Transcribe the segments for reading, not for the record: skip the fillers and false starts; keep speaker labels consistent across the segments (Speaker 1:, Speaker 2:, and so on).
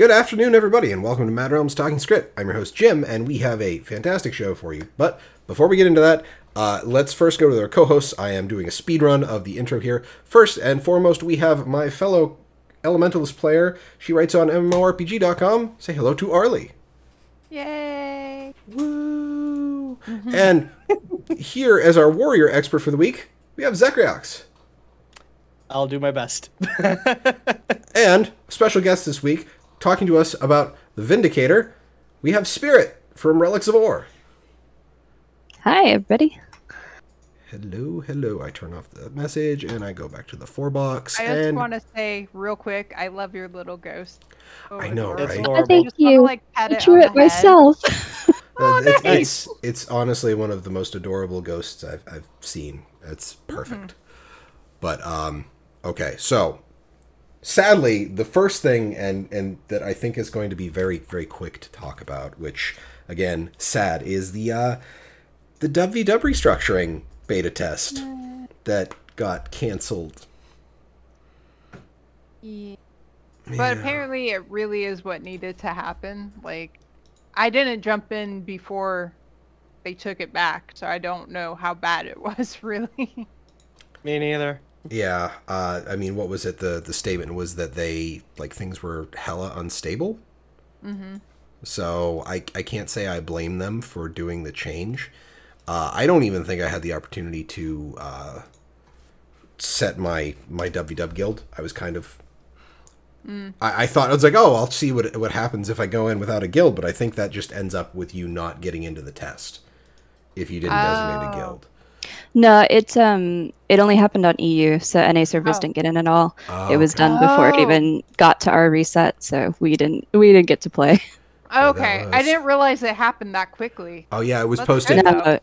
Speaker 1: Good afternoon, everybody, and welcome to Mad Realms Talking Skritt. I'm your host, Jim, and we have a fantastic show for you. But before we get into that, let's first go to their co-hosts. I am doing a speed run of the intro here. First and foremost, we have my fellow Elementalist player. She writes on MMORPG.com. Say hello to Arlie.
Speaker 2: Yay!
Speaker 1: Woo! And here, as our warrior expert for the week, we have ZeKrioX.
Speaker 3: I'll do my best.
Speaker 1: And a special guest this week, talking to us about the Vindicator, we have Spirit from Relics of Ore.
Speaker 4: Hi, everybody.
Speaker 1: Hello, hello. I turn off the message and I go back to the 4-box.
Speaker 2: I just want to say real quick, I love your little ghost. Oh,
Speaker 1: I know,
Speaker 2: adorable.
Speaker 1: right?
Speaker 4: Oh, thank
Speaker 2: just wanna,
Speaker 4: you.
Speaker 2: like, pat
Speaker 4: I
Speaker 2: it
Speaker 4: drew
Speaker 2: on
Speaker 4: it
Speaker 2: the head.
Speaker 4: myself.
Speaker 2: Oh, nice.
Speaker 1: It's honestly one of the most adorable ghosts I've seen. It's perfect. But okay, so sadly, the first thing and that I think is going to be very, very quick to talk about, which again, sad, is the WW restructuring beta test that got canceled.
Speaker 2: Yeah.
Speaker 1: Yeah.
Speaker 2: But apparently it really is what needed to happen. Like, I didn't jump in before they took it back, so I don't know how bad it was, really.
Speaker 3: Me neither.
Speaker 1: Yeah, I mean, what was it? The statement was that things were hella unstable.
Speaker 2: Mm-hmm.
Speaker 1: So I can't say I blame them for doing the change. I don't even think I had the opportunity to set my WW guild. I was kind of... I thought, I was like, oh, I'll see what happens if I go in without a guild, but I think that just ends up with you not getting into the test if you didn't designate a guild.
Speaker 4: No, it only happened on EU, so NA servers didn't get in at all.
Speaker 1: Oh,
Speaker 4: it was
Speaker 1: okay.
Speaker 4: done before it even got to our reset, so we didn't get to play.
Speaker 2: Okay, I didn't realize it happened that quickly.
Speaker 1: Oh yeah, it was
Speaker 2: That's
Speaker 1: posted.
Speaker 2: good, though.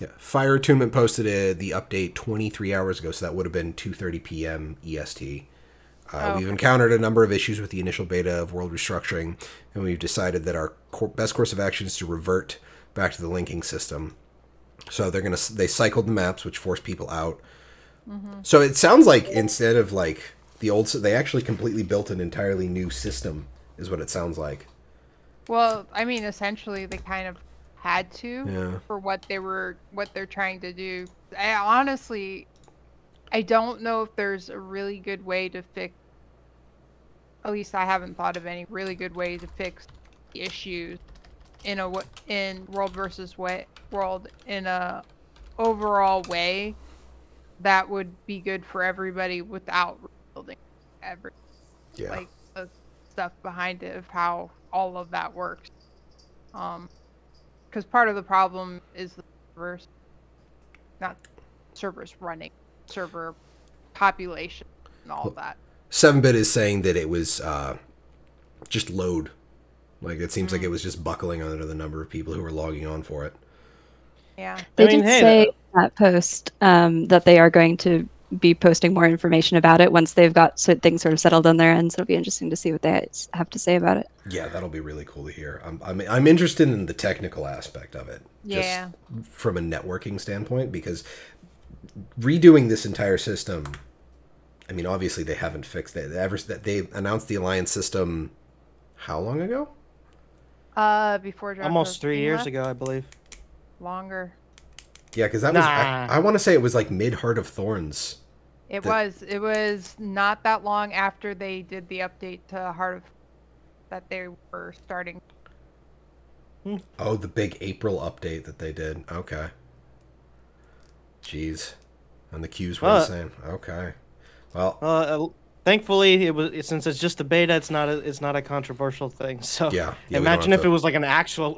Speaker 1: Yeah, Fire Attunement posted the update 23 hours ago, so that would have been 2:30 p.m. EST. We've encountered a number of issues with the initial beta of World Restructuring, and we've decided that our best course of action is to revert back to the linking system. So they cycled the maps, which forced people out. So it sounds like instead of like the old, they actually completely built an entirely new system, is what it sounds like.
Speaker 2: Well, I mean, essentially, they kind of had to
Speaker 1: Yeah.
Speaker 2: for what they're trying to do. I don't know if there's a really good way to fix. At least I haven't thought of any really good way to fix the issues in World versus World in a overall way that would be good for everybody without rebuilding like the stuff behind it of how all of that works. Because part of the problem is the servers, not servers running, server population and all that.
Speaker 1: 7-bit is saying that it was just load. Like, it seems like it was just buckling under the number of people who were logging on for it.
Speaker 2: Yeah.
Speaker 4: They did say in that post that they are going to be posting more information about it once they've got things sort of settled on their end. So it'll be interesting to see what they have to say about it.
Speaker 1: Yeah, that'll be really cool to hear. I'm interested in the technical aspect of it.
Speaker 2: Yeah.
Speaker 1: Just from a networking standpoint, because redoing this entire system, I mean, obviously they haven't fixed it. They announced the Alliance system how long ago?
Speaker 2: Before
Speaker 3: almost 3 years ago, I believe.
Speaker 2: Longer.
Speaker 1: Yeah, because that was I want to say it was like mid Heart of Thorns.
Speaker 2: It was not that long after they did the update to Heart of that they were starting.
Speaker 1: Oh, the big April update that they did. Okay. Jeez. And the queues were insane. Okay. Well,
Speaker 3: thankfully, since it's just a beta, it's not a controversial thing. So
Speaker 1: yeah
Speaker 3: imagine if it was like an actual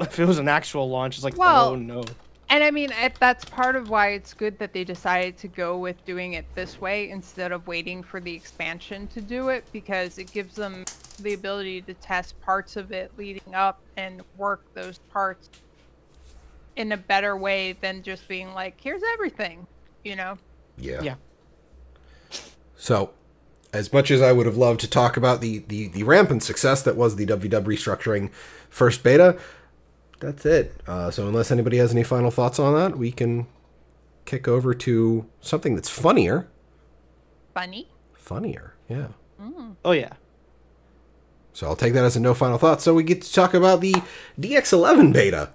Speaker 3: launch. It's like,
Speaker 2: well,
Speaker 3: oh no.
Speaker 2: And I mean, that's part of why it's good that they decided to go with doing it this way instead of waiting for the expansion to do it, because it gives them the ability to test parts of it leading up and work those parts in a better way than just being like, here's everything, you know?
Speaker 1: Yeah. So, as much as I would have loved to talk about the rampant success that was the WW restructuring first beta, that's it. So unless anybody has any final thoughts on that, we can kick over to something that's funnier.
Speaker 2: Funnier,
Speaker 1: yeah.
Speaker 3: Oh yeah.
Speaker 1: So I'll take that as a no final thought. So we get to talk about the DX11 beta.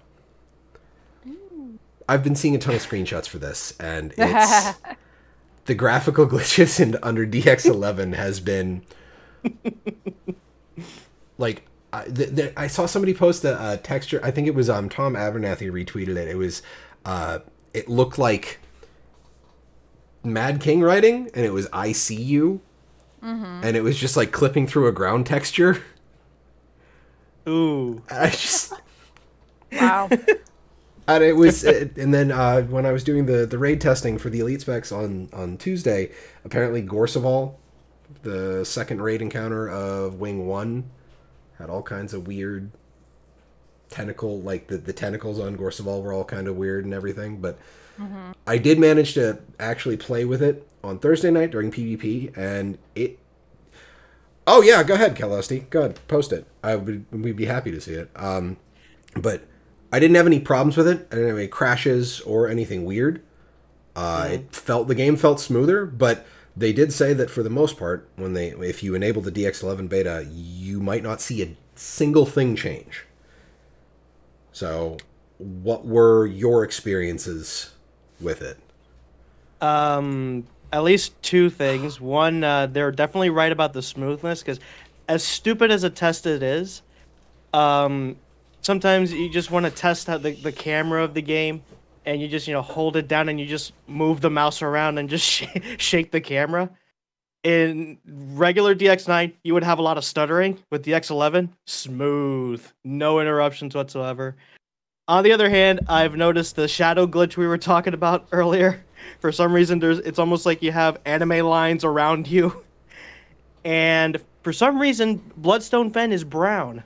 Speaker 1: I've been seeing a ton of screenshots for this, and it's the graphical glitches under DX11 has been like I saw somebody post a texture. I think it was Tom Abernathy retweeted it. It was it looked like Mad King writing, and it was "I see you," and it was just like clipping through a ground texture.
Speaker 3: Ooh!
Speaker 1: I just
Speaker 2: Wow.
Speaker 1: And it was, and then when I was doing the raid testing for the elite specs on Tuesday, apparently Gorseval, the second raid encounter of Wing 1, had all kinds of weird tentacle, like the tentacles on Gorseval were all kind of weird and everything. But I did manage to actually play with it on Thursday night during PvP, and it. Oh yeah, go ahead, Kelesti. Go ahead, post it. We'd be happy to see it. But I didn't have any problems with it. I didn't have any crashes or anything weird. The game felt smoother, but they did say that for the most part, if you enable the DX11 beta, you might not see a single thing change. So, what were your experiences with it?
Speaker 3: At least two things. One, they're definitely right about the smoothness, because as stupid as a test it is, sometimes you just want to test out the camera of the game, and you just hold it down and you just move the mouse around and just shake the camera. In regular DX9, you would have a lot of stuttering. With DX11, smooth, no interruptions whatsoever. On the other hand, I've noticed the shadow glitch we were talking about earlier. For some reason, it's almost like you have anime lines around you, and for some reason, Bloodstone Fen is brown.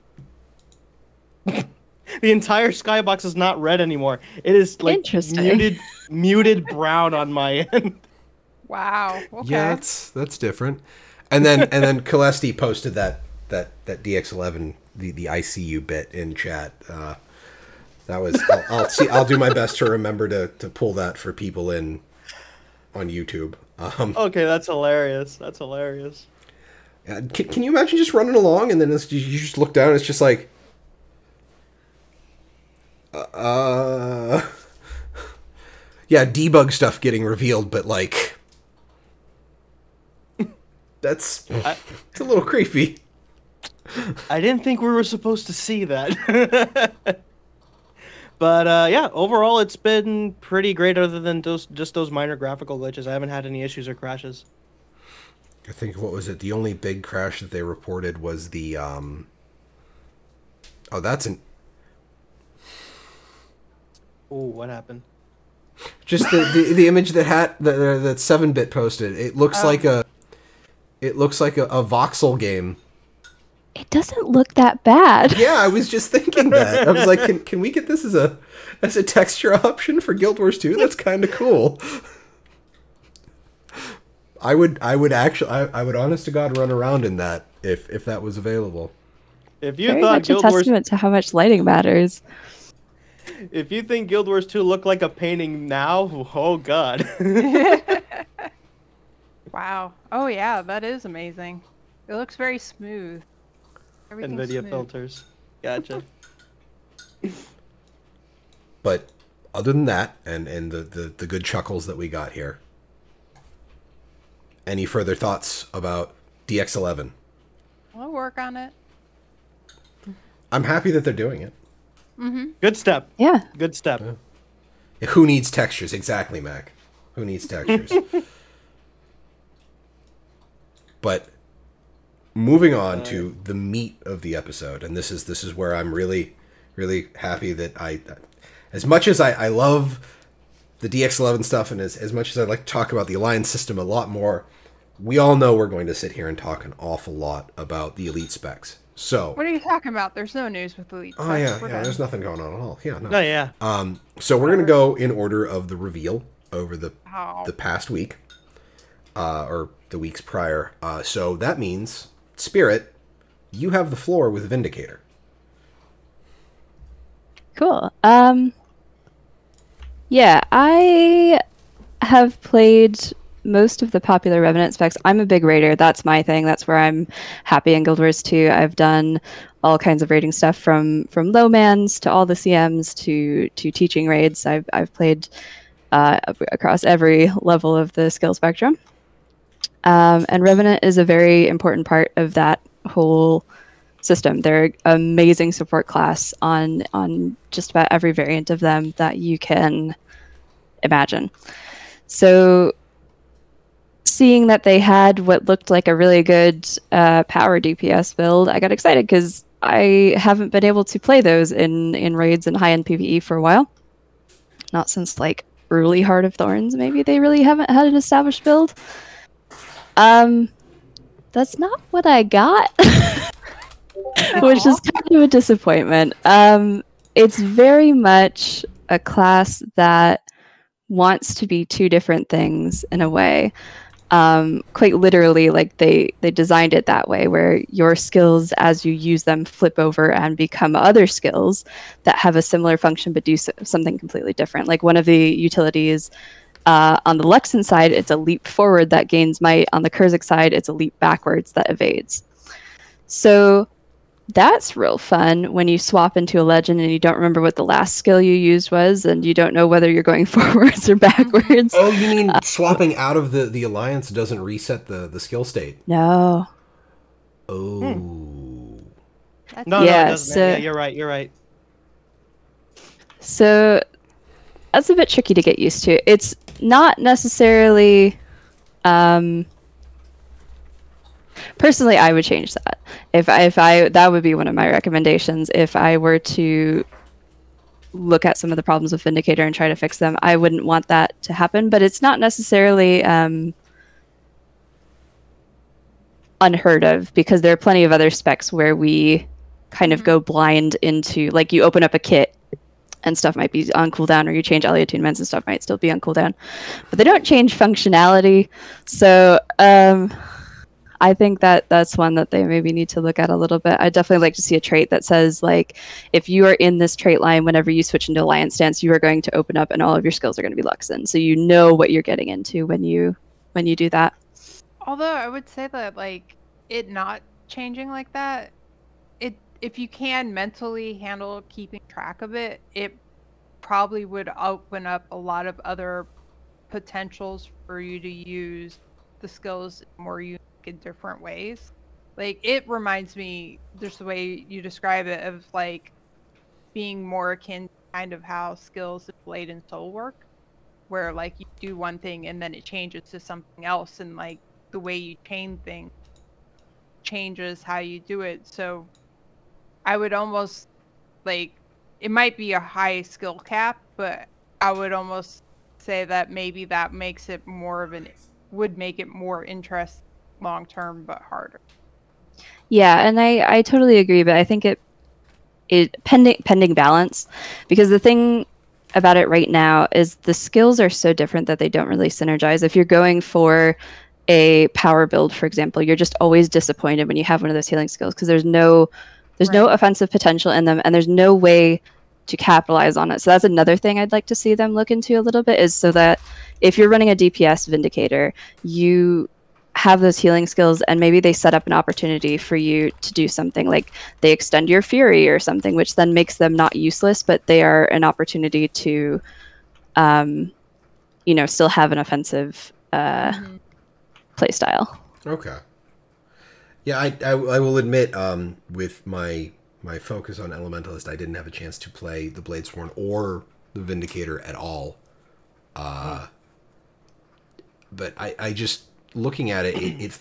Speaker 3: The entire skybox is not red anymore. It is like muted brown on my end.
Speaker 2: Wow. Okay.
Speaker 1: Yeah, that's different. And then Kelesti posted that DX11 the ICU bit in chat. That was I'll do my best to remember to pull that for people on YouTube.
Speaker 3: Okay, that's hilarious. That's hilarious.
Speaker 1: Can you imagine just running along and then you just look down and it's just like yeah, debug stuff getting revealed, but like it's a little creepy.
Speaker 3: I didn't think we were supposed to see that. But yeah, overall it's been pretty great other than just those minor graphical glitches. I haven't had any issues or crashes.
Speaker 1: I think, what was it? The only big crash that they reported was the
Speaker 3: Oh, what happened?
Speaker 1: Just the image that 7-bit posted. It looks like a voxel game.
Speaker 4: It doesn't look that bad.
Speaker 1: Yeah, I was just thinking that. I was like, can we get this as a texture option for Guild Wars 2? That's kind of cool. I would honest to God run around in that if that was available.
Speaker 3: If you
Speaker 4: Very
Speaker 3: thought
Speaker 4: much
Speaker 3: Guild
Speaker 4: a
Speaker 3: Wars
Speaker 4: testament to how much lighting matters.
Speaker 3: If you think Guild Wars 2 looked like a painting now, oh god.
Speaker 2: Wow. Oh yeah, that is amazing. It looks very smooth. Everything's
Speaker 3: NVIDIA
Speaker 2: smooth.
Speaker 3: filters. Gotcha.
Speaker 1: But other than that, and the good chuckles that we got here, any further thoughts about DX11?
Speaker 2: We'll work on it.
Speaker 1: I'm happy that they're doing it.
Speaker 3: Good step.
Speaker 4: Yeah.
Speaker 3: Good step.
Speaker 1: Yeah. Who needs textures? Exactly, Mac. Who needs textures? But moving on to the meat of the episode, and this is where I'm really, really happy that as much as I love the DX11 stuff, and as much as I'd like to talk about the Alliance system a lot more, we all know we're going to sit here and talk an awful lot about the elite specs. So
Speaker 2: What are you talking about? There's no news with elite.
Speaker 1: oh yeah, there's nothing going on at all. Yeah, no.
Speaker 3: Oh yeah.
Speaker 1: So we're gonna go in order of the reveal over the
Speaker 2: Oh.
Speaker 1: past week, or the weeks prior. So that means, Spirit, you have the floor with Vindicator.
Speaker 4: Cool. Yeah, I have played most of the popular Revenant specs. I'm a big raider. That's my thing. That's where I'm happy in Guild Wars 2. I've done all kinds of raiding stuff from low-mans to all the CMs to teaching raids. I've played across every level of the skill spectrum. And Revenant is a very important part of that whole system. They're an amazing support class on just about every variant of them that you can imagine. So seeing that they had what looked like a really good power DPS build, I got excited because I haven't been able to play those in raids and high-end PvE for a while. Not since like early Heart of Thorns, maybe they really haven't had an established build. That's not what I got, which is kind of a disappointment. It's very much a class that wants to be two different things in a way. Quite literally, like they designed it that way, where your skills, as you use them, flip over and become other skills that have a similar function but do something completely different. Like one of the utilities on the Luxon side, it's a leap forward that gains might. On the Kurzik side, it's a leap backwards that evades. So that's real fun when you swap into a legend and you don't remember what the last skill you used was, and you don't know whether you're going forwards or backwards.
Speaker 1: Oh, you mean swapping out of the alliance doesn't reset the skill state?
Speaker 4: No.
Speaker 1: Oh.
Speaker 3: No, it doesn't. Yeah, you're right.
Speaker 4: So that's a bit tricky to get used to. It's not necessarily... Personally, I would change that. If I that would be one of my recommendations. If I were to look at some of the problems with Vindicator and try to fix them, I wouldn't want that to happen. But it's not necessarily unheard of, because there are plenty of other specs where we kind of go blind into, like, you open up a kit and stuff might be on cooldown, or you change ally attunements and stuff might still be on cooldown, but they don't change functionality. So I think that's one that they maybe need to look at a little bit. I'd definitely like to see a trait that says, like, if you are in this trait line, whenever you switch into Alliance stance, you are going to open up and all of your skills are going to be Luxon. So you know what you're getting into when you do that.
Speaker 2: Although I would say that, like, it not changing like that, if you can mentally handle keeping track of it, it probably would open up a lot of other potentials for you to use the skills more unique in different ways. Like, it reminds me, just the way you describe it, of like being more akin to kind of how skills in Blade and Soul work, where like you do one thing and then it changes to something else, and like the way you chain things changes how you do it. So I would almost, like, it might be a high skill cap, but I would almost say that maybe that makes it more of would make it more interesting long term, but harder.
Speaker 4: Yeah, and I totally agree, but I think it pending balance, because the thing about it right now is the skills are so different that they don't really synergize. If you're going for a power build, for example, you're just always disappointed when you have one of those healing skills, because there's no offensive potential in them, and there's no way to capitalize on it. So that's another thing I'd like to see them look into a little bit, is so that if you're running a DPS Vindicator, you have those healing skills, and maybe they set up an opportunity for you to do something, like they extend your fury or something, which then makes them not useless, but they are an opportunity to still have an offensive play style.
Speaker 1: Okay. Yeah, I will admit, with my focus on Elementalist, I didn't have a chance to play the Bladesworn or the Vindicator at all. But I just, looking at it,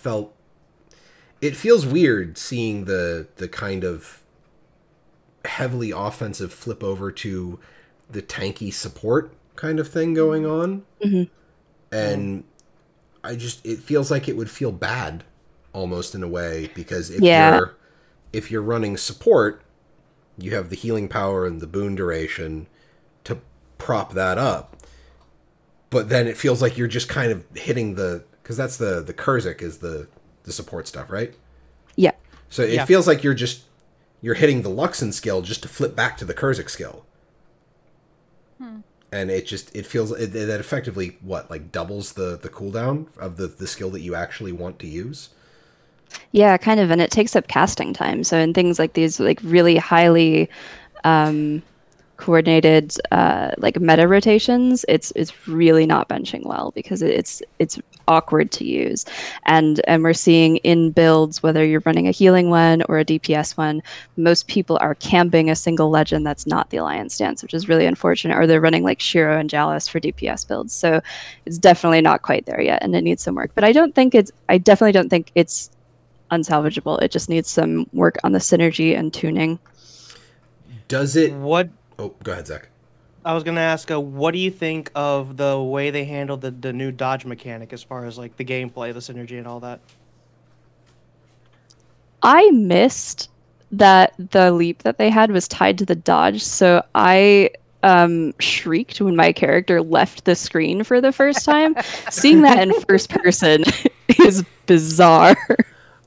Speaker 1: it feels weird seeing the kind of heavily offensive flip over to the tanky support kind of thing going on.
Speaker 4: Mm-hmm.
Speaker 1: And it feels like it would feel bad almost in a way, because if you're running support, you have the healing power and the boon duration to prop that up. But then it feels like you're just kind of hitting because that's the Kurzik is the support stuff, right?
Speaker 4: Yeah.
Speaker 1: So it feels like you're hitting the Luxon skill just to flip back to the Kurzik skill. And it feels that effectively like doubles the cooldown of the skill that you actually want to use.
Speaker 4: Yeah, kind of, and it takes up casting time. So in things like these, like really highly coordinated like meta rotations, it's really not benching well because it's awkward to use, and we're seeing in builds, whether you're running a healing one or a DPS one, most people are camping a single legend that's not the alliance stance, which is really unfortunate, or they're running like Shiro and Jalis for DPS builds. So it's definitely not quite there yet, and it needs some work. But I definitely don't think it's unsalvageable. It just needs some work on the synergy and tuning.
Speaker 1: Does it?
Speaker 3: What?
Speaker 1: Oh, go ahead, Zach.
Speaker 3: I was gonna ask, what do you think of the way they handled the new dodge mechanic as far as like the gameplay, the synergy, and all that?
Speaker 4: I missed that the leap that they had was tied to the dodge, so I shrieked when my character left the screen for the first time. Seeing that in first person is bizarre.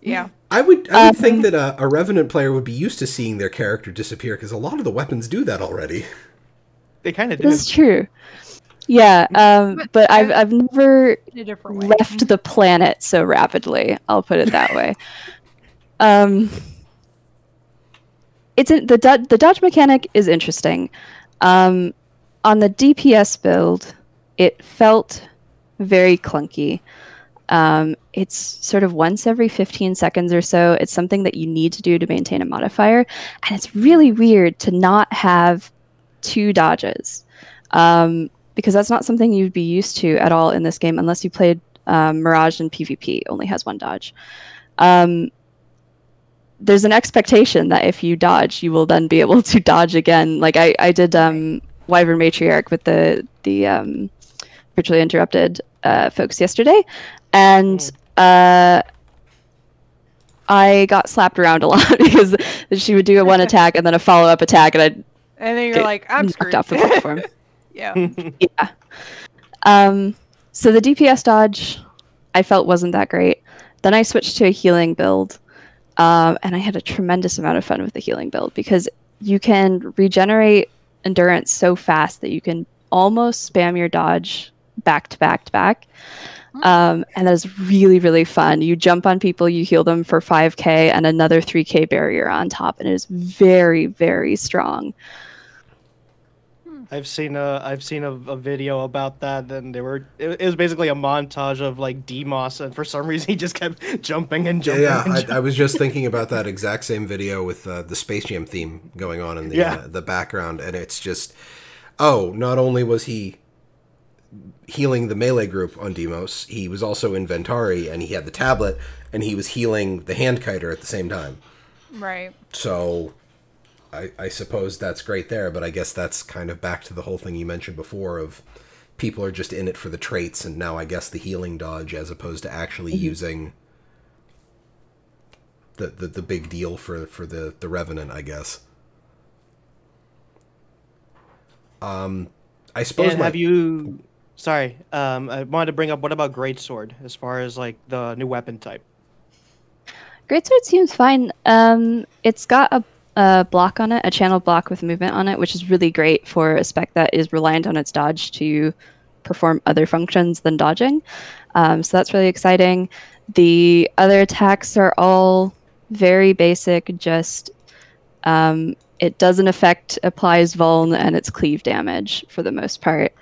Speaker 2: Yeah.
Speaker 1: I would think that a Revenant player would be used to seeing their character disappear, because a lot of the weapons do that already.
Speaker 3: They kind of do.
Speaker 4: That's true. Yeah, but I've never left the planet so rapidly. I'll put it that way. The dodge mechanic is interesting. On the DPS build, it felt very clunky. It's sort of once every 15 seconds or so. It's something that you need to do to maintain a modifier, and it's really weird to not have 2 dodges, because that's not something you'd be used to at all in this game, unless you played Mirage in PvP. Only has 1 dodge. There's an expectation that if you dodge, you will then be able to dodge again. Like I did Wyvern Matriarch with the virtually interrupted folks yesterday, and I got slapped around a lot because she would do a 1 attack and then a follow-up attack, and
Speaker 2: then you're like, I'm screwed.
Speaker 4: Off the platform.
Speaker 2: Yeah.
Speaker 4: Yeah. So the DPS dodge I felt wasn't that great. Then I switched to a healing build, and I had a tremendous amount of fun with the healing build because you can regenerate endurance so fast that you can almost spam your dodge back to back to back. And that is really, really fun. You jump on people, you heal them for 5k and another 3k barrier on top, and it is very, very strong.
Speaker 3: I've seen a video about that, and it was basically a montage of like Demos, and for some reason he just kept jumping and jumping.
Speaker 1: Yeah,
Speaker 3: and jumping.
Speaker 1: I was just thinking about that exact same video with the Space Jam theme going on in the background, and it's just, not only was he healing the melee group on Demos, he was also in Ventari, and he had the tablet, and he was healing the hand kiter at the same time.
Speaker 2: Right.
Speaker 1: So I suppose that's great there, but I guess that's kind of back to the whole thing you mentioned before of people are just in it for the traits, and now I guess the healing dodge as opposed to actually using the big deal for the Revenant, I guess. I suppose.
Speaker 3: And have you? Sorry, I wanted to bring up, what about Greatsword as far as like the new weapon type?
Speaker 4: Greatsword seems fine. It's got a block on it, a channel block with movement on it, which is really great for a spec that is reliant on its dodge to perform other functions than dodging. So that's really exciting. The other attacks are all very basic, just it doesn't affect applies vuln and its cleave damage for the most part.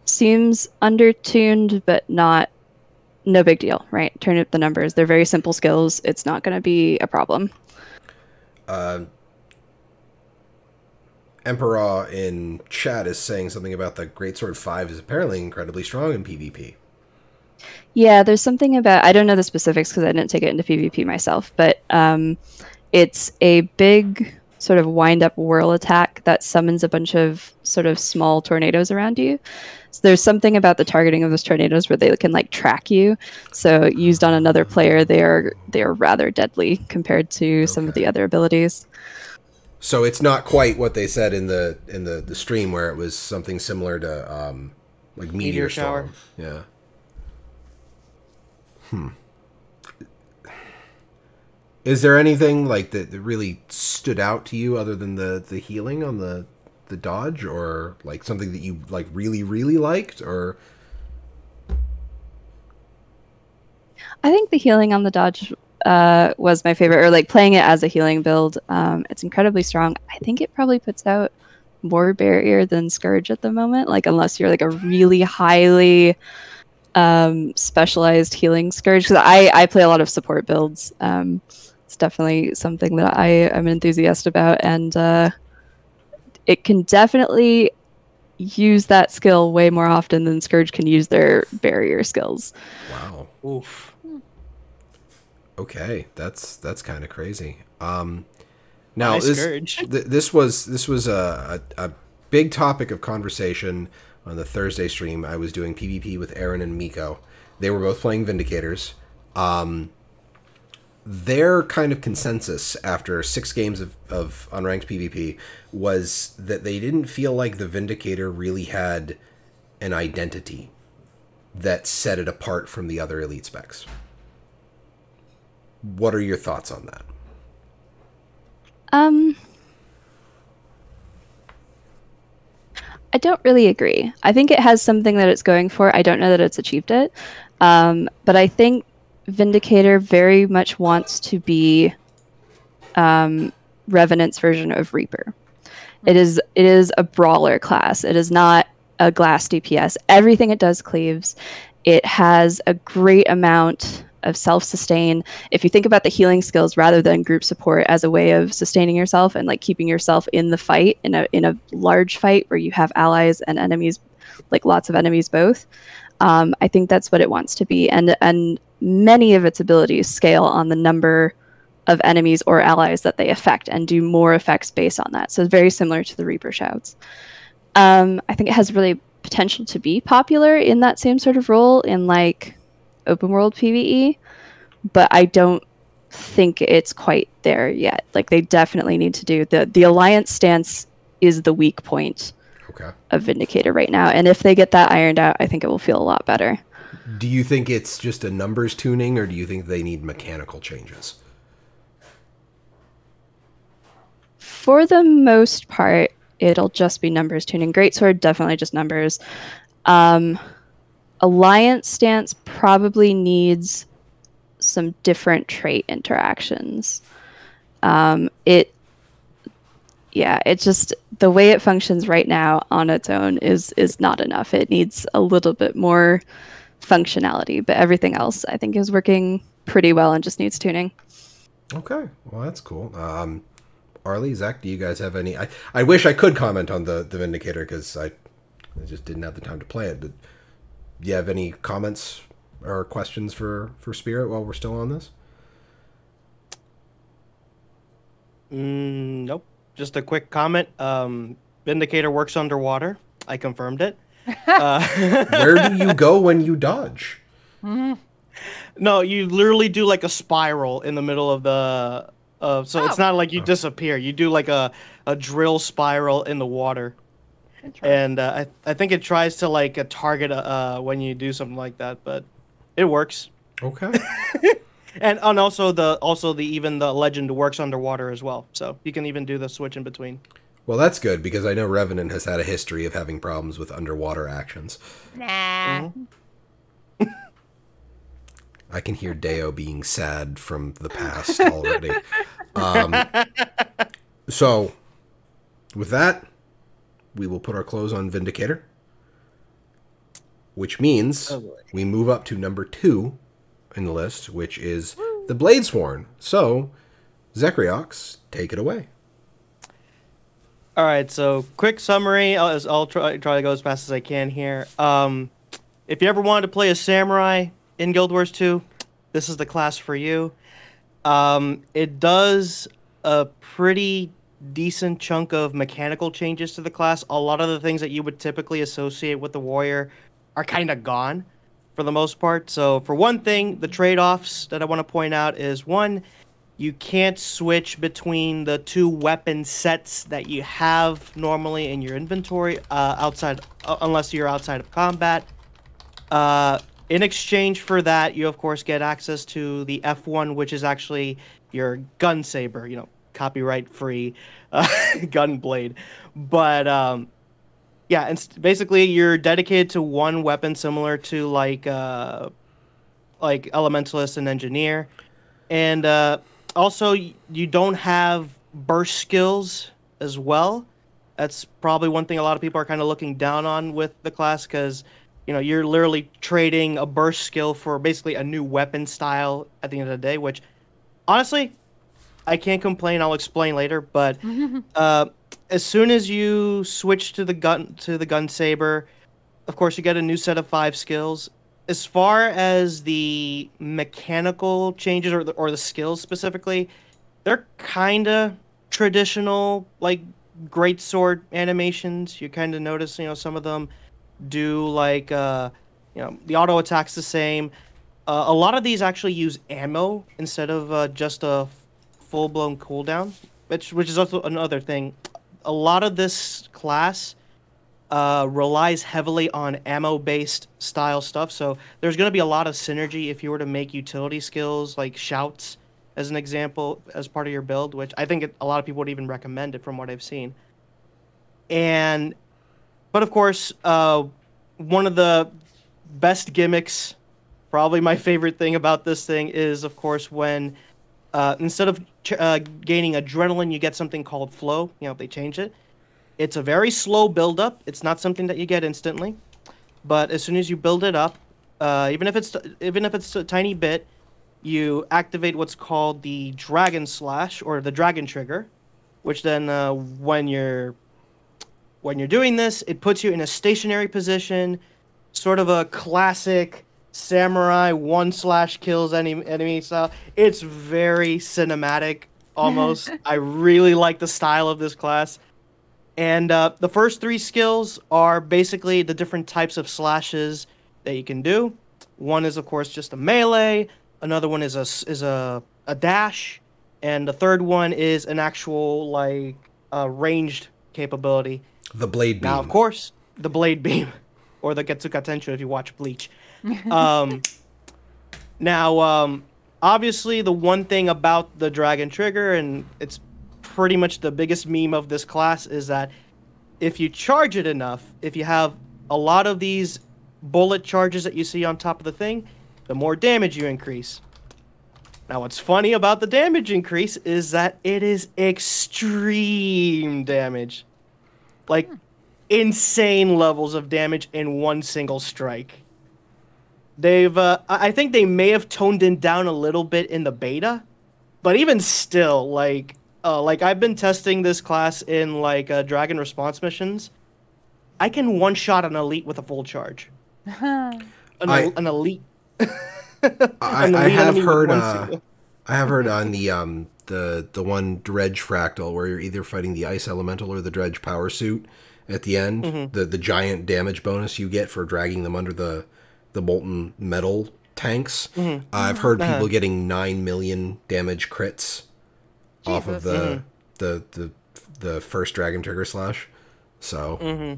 Speaker 4: Seems undertuned, but no big deal, right? Turn up the numbers. They're very simple skills. It's not going to be a problem.
Speaker 1: Emperor in chat is saying something about the Greatsword 5 is apparently incredibly strong in PvP.
Speaker 4: Yeah, there's something about, I don't know the specifics because I didn't take it into PvP myself, but it's a big sort of wind-up whirl attack that summons a bunch of sort of small tornadoes around you. So there's something about the targeting of those tornadoes where they can like track you. So used on another player, they are rather deadly compared to some of the other abilities.
Speaker 1: So it's not quite what they said in the stream, where it was something similar to like meteor shower. Yeah. Is there anything like that really stood out to you other than the healing on the the dodge, or like something that you like really liked, or?
Speaker 4: I think the healing on the dodge was my favorite, or like playing it as a healing build. It's incredibly strong. I think it probably puts out more barrier than Scourge at the moment, like unless you're like a really highly specialized healing Scourge, because I play a lot of support builds. It's definitely something that I am an enthusiast about, and it can definitely use that skill way more often than Scourge can use their barrier skills.
Speaker 1: Wow.
Speaker 3: Oof.
Speaker 1: Okay, that's kind of crazy. Now
Speaker 3: Nice
Speaker 1: this
Speaker 3: Scourge.
Speaker 1: this was a big topic of conversation on the Thursday stream. I was doing PvP with Aaron and Miko. They were both playing Vindicators. Their kind of consensus after 6 games of unranked PvP was that they didn't feel like the Vindicator really had an identity that set it apart from the other elite specs. What are your thoughts on that?
Speaker 4: I don't really agree. I think it has something that it's going for. I don't know that it's achieved it. But I think Vindicator very much wants to be Revenant's version of Reaper. It is a brawler class. It is not a glass DPS. Everything it does cleaves. It has a great amount of self-sustain. If you think about the healing skills rather than group support as a way of sustaining yourself and like keeping yourself in the fight, in a large fight where you have allies and enemies, like lots of enemies both, I think that's what it wants to be. And many of its abilities scale on the number of enemies or allies that they affect and do more effects based on that. So it's very similar to the Reaper shouts. I think it has really potential to be popular in that same sort of role in like open world PvE, but I don't think it's quite there yet. Like they definitely need to do the alliance stance is the weak point of Vindicator right now, and if they get that ironed out, I think it will feel a lot better.
Speaker 1: Do you think it's just a numbers tuning, or do you think they need mechanical changes?
Speaker 4: For the most part, it'll just be numbers tuning. Greatsword, definitely just numbers. Alliance stance probably needs some different trait interactions. It's just the way it functions right now on its own is not enough. It needs a little bit more functionality, but everything else I think is working pretty well and just needs tuning.
Speaker 1: Okay, well that's cool. Arlie, Zach, do you guys have any? I wish I could comment on the Vindicator because I just didn't have the time to play it, but do you have any comments or questions for Spirit while we're still on this?
Speaker 3: Nope. Just a quick comment. Vindicator works underwater. I confirmed it.
Speaker 1: Where do you go when you dodge?
Speaker 2: Mm-hmm.
Speaker 3: No, you literally do like a spiral in the middle of the... it's not like you disappear. You do like a drill spiral in the water. And I think it tries to like target when you do something like that, but it works.
Speaker 1: Okay.
Speaker 3: and also the legend works underwater as well, so you can even do the switch in between.
Speaker 1: Well, that's good because I know Revenant has had a history of having problems with underwater actions.
Speaker 2: Nah.
Speaker 3: Mm-hmm.
Speaker 1: I can hear Deo being sad from the past already. So, with that, we will put our close on Vindicator, which means we move up to number 2 in the list, which is the Bladesworn. So, ZeKrioX, take it away.
Speaker 3: All right, so quick summary. I'll try to go as fast as I can here. If you ever wanted to play a samurai in Guild Wars 2, this is the class for you. It does a pretty decent chunk of mechanical changes to the class. A lot of the things that you would typically associate with the warrior are kind of gone for the most part. So for one thing, the trade-offs that I want to point out is, one, you can't switch between the 2 weapon sets that you have normally in your inventory unless you're outside of combat. In exchange for that, you of course get access to the F1, which is actually your gun saber, copyright-free gun blade. But yeah, and basically you're dedicated to one weapon, similar to like Elementalist and Engineer, and also you don't have burst skills as well. That's probably one thing a lot of people are kind of looking down on with the class, because you're literally trading a burst skill for basically a new weapon style at the end of the day, which honestly I can't complain. I'll explain later, but as soon as you switch to the gun saber, of course you get a new set of 5 skills. As far as the mechanical changes or the skills specifically, they're kind of traditional, like Greatsword animations. You kind of notice, some of them do like, the auto attack's the same. A lot of these actually use ammo instead of just a full-blown cooldown, which is also another thing. A lot of this class relies heavily on ammo-based style stuff, so there's going to be a lot of synergy if you were to make utility skills like shouts, as an example, as part of your build, which I think a lot of people would even recommend it from what I've seen. But of course, one of the best gimmicks, probably my favorite thing about this thing, is of course when instead of gaining adrenaline, you get something called flow. They changed it. It's a very slow build-up. It's not something that you get instantly, but as soon as you build it up, even if it's a tiny bit, you activate what's called the Dragon Slash or the Dragon Trigger, which then when you're doing this, it puts you in a stationary position, sort of a classic samurai one/kills enemy style. It's very cinematic, almost. I really like the style of this class. And the first 3 skills are basically the different types of slashes that you can do. One is, of course, just a melee. Another one is a dash. And the third one is an actual, like, ranged capability.
Speaker 1: The Blade Beam.
Speaker 3: Now, of course, the Blade Beam. Or the Getsuka Tenshu if you watch Bleach. Now, obviously, the one thing about the Dragon Trigger, and it's pretty much the biggest meme of this class, is that if you charge it enough, if you have a lot of these bullet charges that you see on top of the thing, the more damage you increase. Now, what's funny about the damage increase is that it is extreme damage. Like, insane levels of damage in one single strike. I think they may have toned it down a little bit in the beta, but even still, like I've been testing this class in Dragon Response missions. I can one-shot an elite with a full charge. An elite.
Speaker 1: I have heard on the one Dredge Fractal where you're either fighting the Ice Elemental or the Dredge Power Suit at the end, the giant damage bonus you get for dragging them under the molten metal tanks. I've heard people getting 9 million damage crits off of the first Dragon Trigger slash. So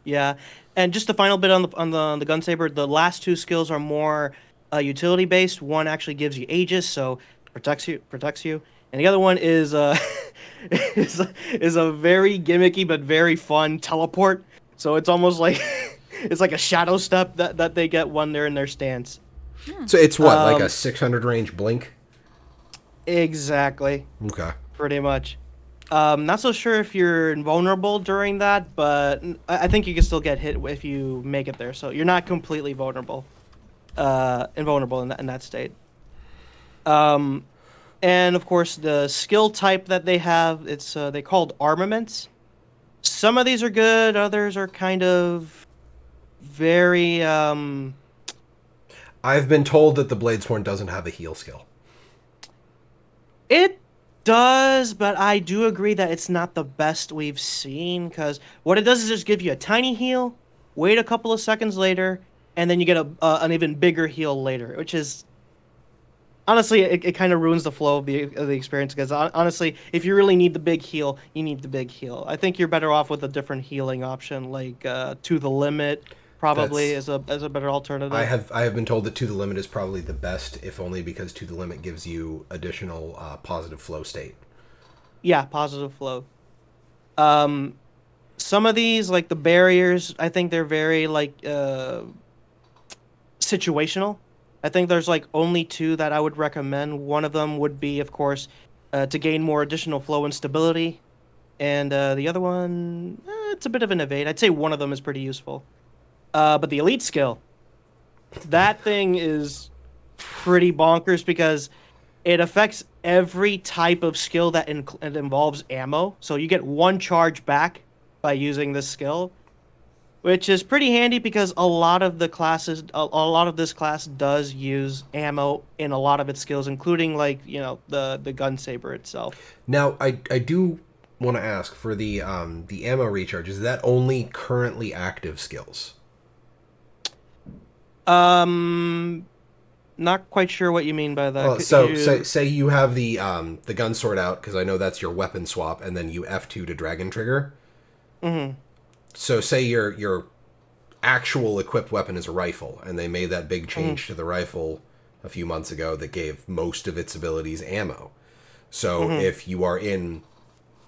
Speaker 3: yeah, and just the final bit on the gun saber. The last 2 skills are more utility based. One actually gives you Aegis, so protects you, and the other one is is a very gimmicky but very fun teleport. So it's almost like it's like a shadow step that they get when they're in their stance.
Speaker 1: So it's what, like a 600 range blink?
Speaker 3: Exactly.
Speaker 1: Okay.
Speaker 3: Pretty much. Not so sure if you're invulnerable during that, but I think you can still get hit if you make it there. So you're not completely invulnerable in that state. And of course, the skill type that they have, it's they called armaments. Some of these are good, others are kind of very.
Speaker 1: I've been told that the Bladesworn doesn't have a heal skill.
Speaker 3: It does, but I do agree that it's not the best we've seen, because what it does is just give you a tiny heal, wait a couple of seconds later, and then you get an even bigger heal later, which is honestly it kind of ruins the flow of the experience, because honestly, if you really need the big heal, you need the big heal. I think you're better off with a different healing option, like To the Limit. Probably is a better alternative.
Speaker 1: I have been told that To the Limit is probably the best, if only because To the Limit gives you additional positive flow state.
Speaker 3: Yeah, positive flow. Some of these, like the barriers, I think they're very like situational. I think there's like only two that I would recommend. One of them would be, of course, to gain more additional flow and stability, and the other one, it's a bit of an evade. I'd say one of them is pretty useful. But the elite skill, that thing is pretty bonkers because it affects every type of skill that it involves ammo. So you get one charge back by using this skill, which is pretty handy because a lot of the classes, a lot of this class does use ammo in a lot of its skills, including like the gun saber itself.
Speaker 1: Now, I do want to ask for the ammo recharge. Is that only currently active skills?
Speaker 3: Not quite sure what you mean by that.
Speaker 1: Well, so say you have the gun sword out, because I know that's your weapon swap, and then you F2 to dragon trigger.
Speaker 3: Mm-hmm.
Speaker 1: So say your actual equipped weapon is a rifle, and they made that big change to the rifle a few months ago that gave most of its abilities ammo. So if you are in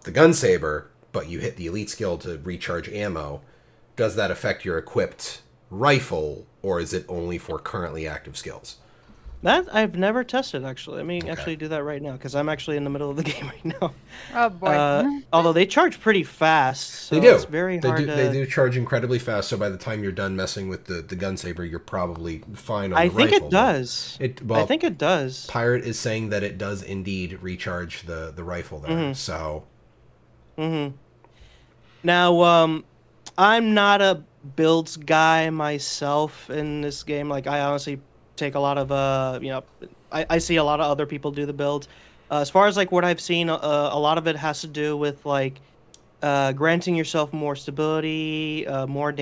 Speaker 1: the gun saber, but you hit the elite skill to recharge ammo, does that affect your equipped rifle, or is it only for currently active skills?
Speaker 3: That I've never tested, actually. Let me actually do that right now, because I'm actually in the middle of the game right now.
Speaker 2: Oh, boy.
Speaker 3: Although they charge pretty fast. So
Speaker 1: they do.
Speaker 3: It's very hard
Speaker 1: They do charge incredibly fast, so by the time you're done messing with the gun saber, you're probably fine on the rifle.
Speaker 3: I think it does. I think it does.
Speaker 1: Pirate is saying that it does indeed recharge the rifle there, so...
Speaker 3: Now, I'm not a builds guy myself in this game. Like, I honestly take a lot of I see a lot of other people do the builds. As far as like what I've seen, a lot of it has to do with like granting yourself more stability, more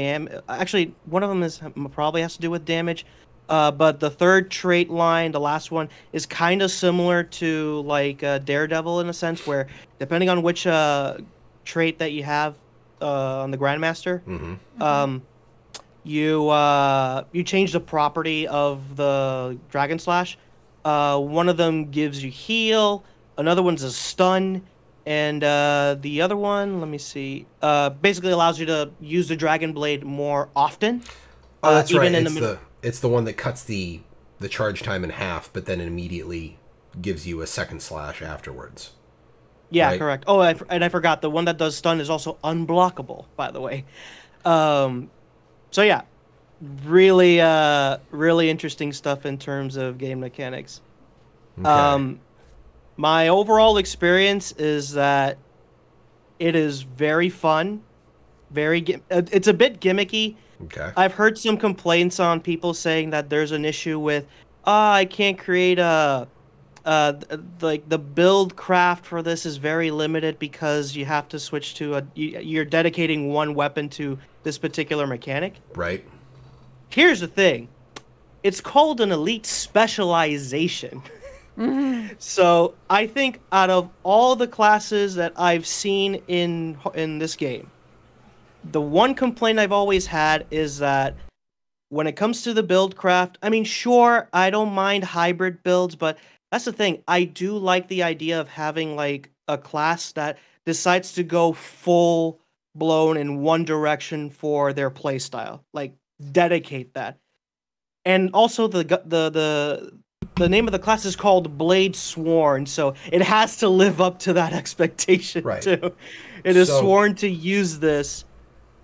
Speaker 3: actually one of them is probably has to do with damage, but the third trait line, the last one, is kind of similar to like Daredevil in a sense, where depending on which trait that you have on the Grandmaster, you change the property of the Dragon Slash. One of them gives you heal, another one's a stun, and the other one, let me see, basically allows you to use the Dragon Blade more often.
Speaker 1: Oh, that's right. It's the one that cuts the charge time in half, but then immediately gives you a second slash afterwards.
Speaker 3: Yeah,
Speaker 1: right?
Speaker 3: Correct. Oh, and I forgot, the one that does stun is also unblockable, by the way. So yeah, really, really interesting stuff in terms of game mechanics.
Speaker 1: Okay.
Speaker 3: My overall experience is that it is very fun, it's a bit gimmicky.
Speaker 1: Okay.
Speaker 3: I've heard some complaints on people saying that there's an issue with, I can't create like the build craft for this is very limited because you have to switch to you're dedicating one weapon to this particular mechanic.
Speaker 1: Right.
Speaker 3: Here's the thing. It's called an elite specialization. So I think out of all the classes that I've seen in this game, the one complaint I've always had is that when it comes to the build craft, I mean, sure, I don't mind hybrid builds, but that's the thing. I do like the idea of having like a class that decides to go full blown in one direction for their playstyle. Like dedicate that. And also the name of the class is called Bladesworn, so it has to live up to that expectation too. It is sworn to use this.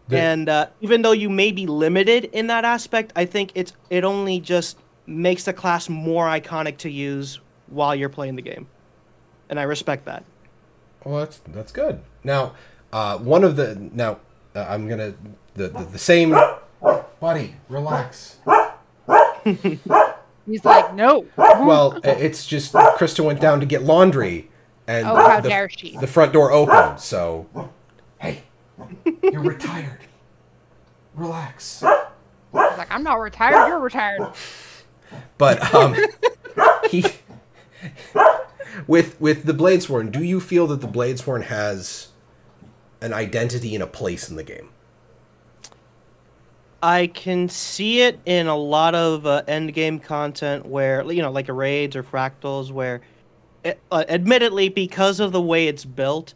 Speaker 3: And even though you may be limited in that aspect, I think it only just makes the class more iconic to use while you're playing the game, and I respect that.
Speaker 1: Well, that's good. Now, I'm gonna the same. Buddy, relax.
Speaker 2: He's like, no.
Speaker 1: Well, it's just Krista went down to get laundry, and
Speaker 2: how dare she?
Speaker 1: The front door opened. So, hey, you're retired. Relax.
Speaker 2: He's like, I'm not retired. You're retired.
Speaker 1: But he. With the Bladesworn, do you feel that the Bladesworn has an identity and a place in the game?
Speaker 3: I can see it in a lot of end game content where, like raids or fractals, where admittedly, because of the way it's built,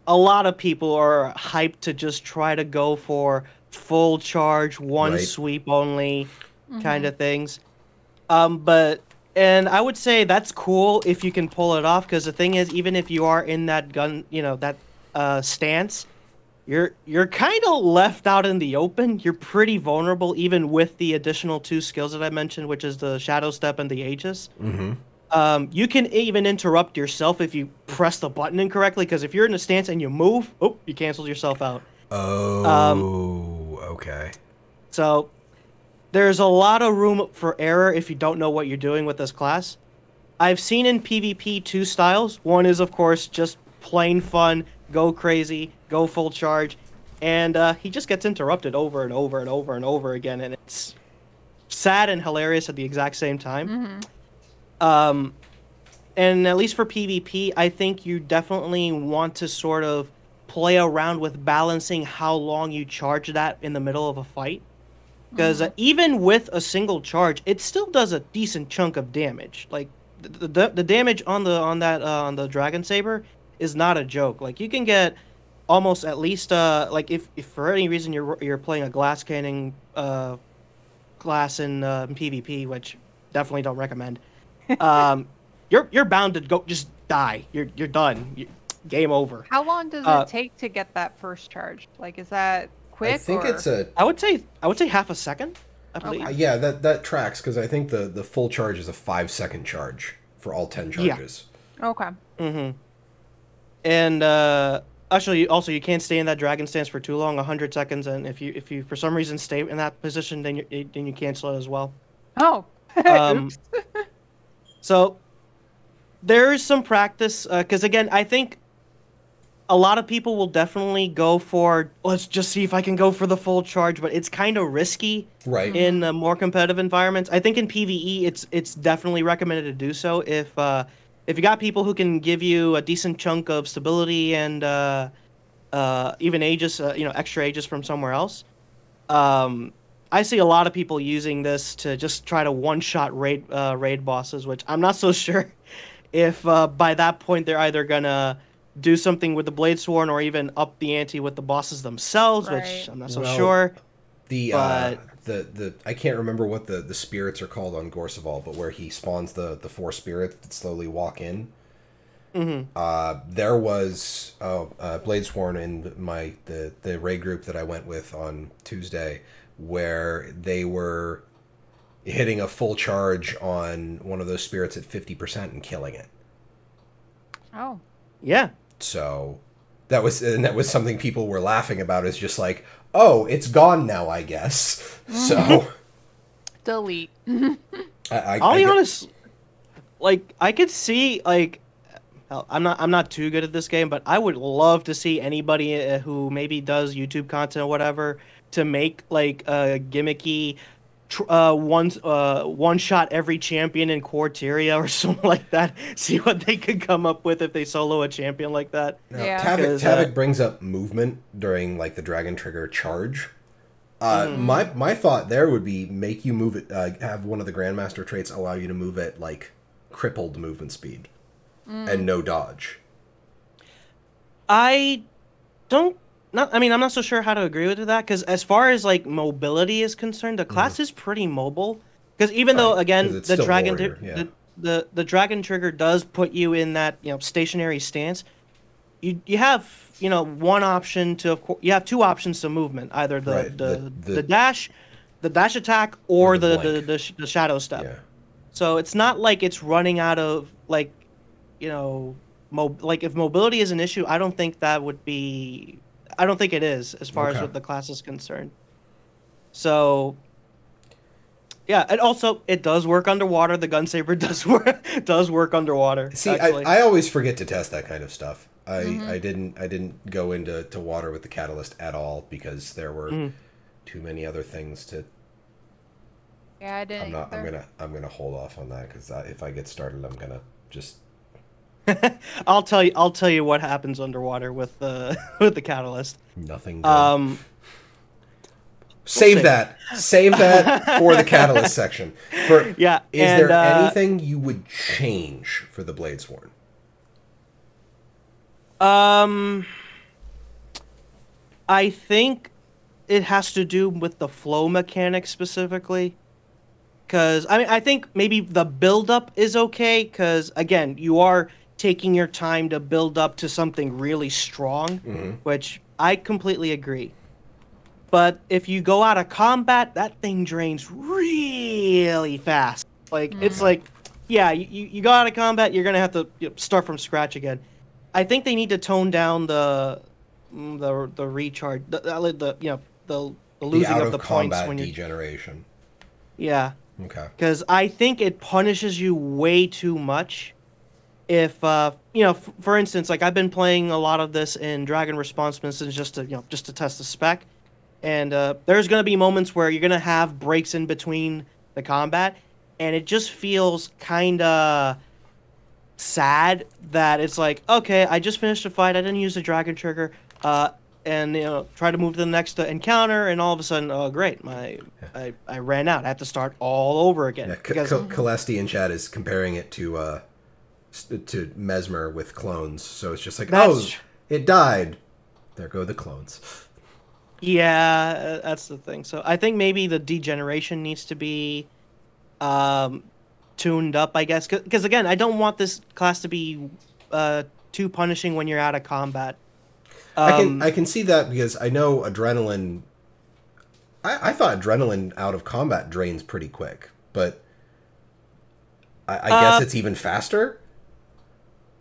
Speaker 3: a lot of people are hyped to just try to go for full charge, one
Speaker 1: Right.
Speaker 3: sweep only kind of things. But and I would say that's cool if you can pull it off, because the thing is, even if you are in that gun, that stance, you're kind of left out in the open. You're pretty vulnerable, even with the additional 2 skills that I mentioned, which is the Shadow Step and the Aegis. You can even interrupt yourself if you press the button incorrectly, because if you're in a stance and you move, you canceled yourself out.
Speaker 1: Oh, okay.
Speaker 3: So there's a lot of room for error if you don't know what you're doing with this class. I've seen in PvP 2 styles. One is, of course, just plain fun, go crazy, go full charge, and he just gets interrupted over and over and over and over again, and it's sad and hilarious at the exact same time. And at least for PvP, I think you definitely want to sort of play around with balancing how long you charge that in the middle of a fight. Because even with a single charge, it still does a decent chunk of damage. Like the damage on the Dragon Saber is not a joke. Like you can get almost at least like if for any reason you're playing a glass cannon class in PvP, which definitely don't recommend. You're bound to go just die. You're done. Game over.
Speaker 2: How long does it take to get that first charge? Like, is that quick?
Speaker 1: I think it's
Speaker 3: I would say half a second. I believe.
Speaker 1: Yeah, that tracks, because I think the full charge is a 5-second charge for all 10 charges.
Speaker 2: Yeah. Okay.
Speaker 3: And actually, also you can't stay in that dragon stance for too long, 100 seconds, and if you for some reason stay in that position, then you cancel it as well.
Speaker 2: Oh.
Speaker 3: Oops. So there is some practice, because again, I think a lot of people will definitely go for, let's just see if I can go for the full charge, but it's kind of risky in more competitive environments. I think in PvE, it's definitely recommended to do so if you got people who can give you a decent chunk of stability and even Aegis, extra Aegis from somewhere else. I see a lot of people using this to just try to one-shot raid bosses, which I'm not so sure if by that point they're either gonna do something with the Bladesworn or even up the ante with the bosses themselves, which I'm not so sure.
Speaker 1: I can't remember what the spirits are called on Gorseval, but where he spawns the 4 spirits that slowly walk in. There was Bladesworn in the raid group that I went with on Tuesday, where they were hitting a full charge on one of those spirits at 50% and killing it.
Speaker 2: Oh.
Speaker 3: Yeah.
Speaker 1: So that was something people were laughing about, is just like, oh, it's gone now, I guess. So
Speaker 2: delete.
Speaker 3: I'll be honest, like I could see, like, I'm not too good at this game, but I would love to see anybody who maybe does YouTube content or whatever to make like a gimmicky one shot every champion in Quarteria or something like that. See what they could come up with if they solo a champion like that.
Speaker 1: Now, Tavik brings up movement during like the Dragon Trigger charge. My thought there would be make you move it. Have one of the Grandmaster traits allow you to move at like crippled movement speed and no dodge.
Speaker 3: I'm not so sure how to agree with that, because as far as like mobility is concerned, the class is pretty mobile. Because even though again the Dragon Trigger does put you in that stationary stance, you have one option to you have 2 options to movement, either the dash attack or the shadow step. Yeah. So it's not like it's running out of like like if mobility is an issue, I don't think it is, as far as what the class is concerned. So, yeah, and also it does work underwater. The gun saber does work underwater.
Speaker 1: See, I always forget to test that kind of stuff. I didn't go into water with the catalyst at all, because there were too many other things to.
Speaker 2: Yeah, I didn't.
Speaker 1: I'm gonna hold off on that, because if I get started, I'm gonna just.
Speaker 3: I'll tell you what happens underwater with the catalyst.
Speaker 1: Nothing good. Save that for the catalyst section. Is there anything you would change for the Bladesworn?
Speaker 3: I think it has to do with the flow mechanic specifically. Because, I mean, I think maybe the build-up is okay, because, again, you are taking your time to build up to something really strong, which I completely agree. But if you go out of combat, that thing drains really fast. Like, it's like, yeah, you go out of combat, you're going to have to start from scratch again. I think they need to tone down the recharge, the losing of the points when you're
Speaker 1: degeneration.
Speaker 3: Yeah.
Speaker 1: Okay.
Speaker 3: Because I think it punishes you way too much. If for instance, like I've been playing a lot of this in Dragon Response missions just to test the spec, and there's gonna be moments where you're gonna have breaks in between the combat, and it just feels kinda sad that it's like, okay, I just finished a fight, I didn't use the Dragon Trigger, and try to move to the next encounter, and all of a sudden, oh great, I ran out. I have to start all over again.
Speaker 1: Yeah, Celesti in chat is comparing it to Mesmer with clones, so it's just like, it died. There go the clones.
Speaker 3: Yeah, that's the thing. So I think maybe the degeneration needs to be tuned up, I guess, because again, I don't want this class to be too punishing when you're out of combat.
Speaker 1: I can see that, because I know adrenaline. I thought adrenaline out of combat drains pretty quick, but I guess it's even faster.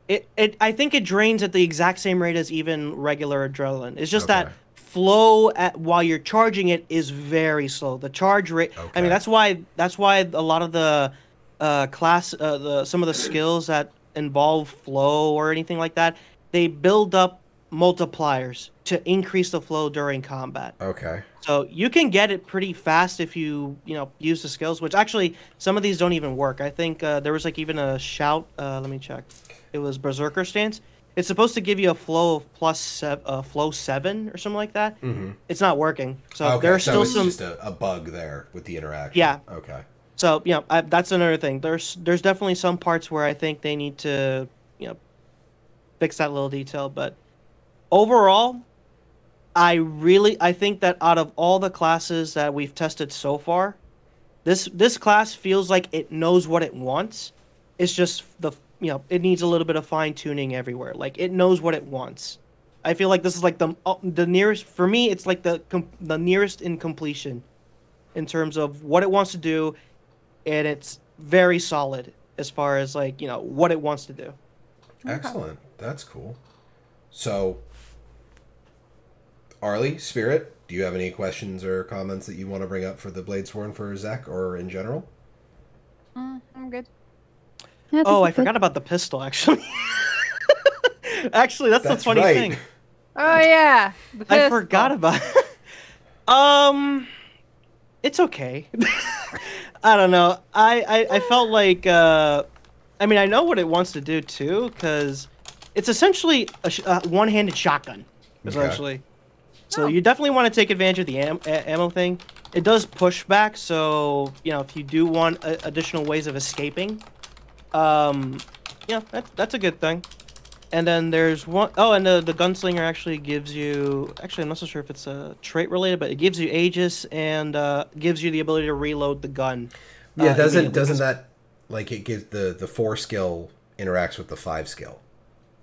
Speaker 3: I think it drains at the exact same rate as even regular adrenaline. It's just that flow while you're charging it is very slow. The charge rate. Okay. I mean, that's why a lot of the some of the skills that involve flow or anything like that, they build up multipliers to increase the flow during combat.
Speaker 1: Okay.
Speaker 3: So you can get it pretty fast if you use the skills, which actually some of these don't even work. I think there was like even a shout. Let me check. It was Berserker Stance. It's supposed to give you a flow of flow 7 or something like that. It's not working. So there's still some.
Speaker 1: Just a bug there with the interaction.
Speaker 3: Yeah.
Speaker 1: Okay.
Speaker 3: So that's another thing. There's definitely some parts where I think they need to fix that little detail, but overall, I think that out of all the classes that we've tested so far, this class feels like it knows what it wants. It's just it needs a little bit of fine tuning everywhere. Like it knows what it wants. I feel like this is like the nearest for me. It's like the nearest in completion, in terms of what it wants to do, and it's very solid as far as like what it wants to do.
Speaker 1: Excellent. That's cool. So, Arlie, Spirit, do you have any questions or comments that you want to bring up for the Bladesworn for Zek or in general?
Speaker 2: I'm good.
Speaker 4: Yeah,
Speaker 3: I forgot about the pistol, actually. Actually, that's the funny thing.
Speaker 2: Oh, yeah.
Speaker 3: I forgot about it. It's okay. I don't know. I felt like... I mean, I know what it wants to do, too, because it's essentially a one-handed shotgun, essentially. Okay. So you definitely want to take advantage of the ammo thing. It does push back, so if you do want additional ways of escaping, that's a good thing. And then there's one and the gunslinger actually gives you. Actually, I'm not so sure if it's trait related, but it gives you Aegis and gives you the ability to reload the gun.
Speaker 1: Yeah, doesn't that like it gives the 4 skill interacts with the 5 skill?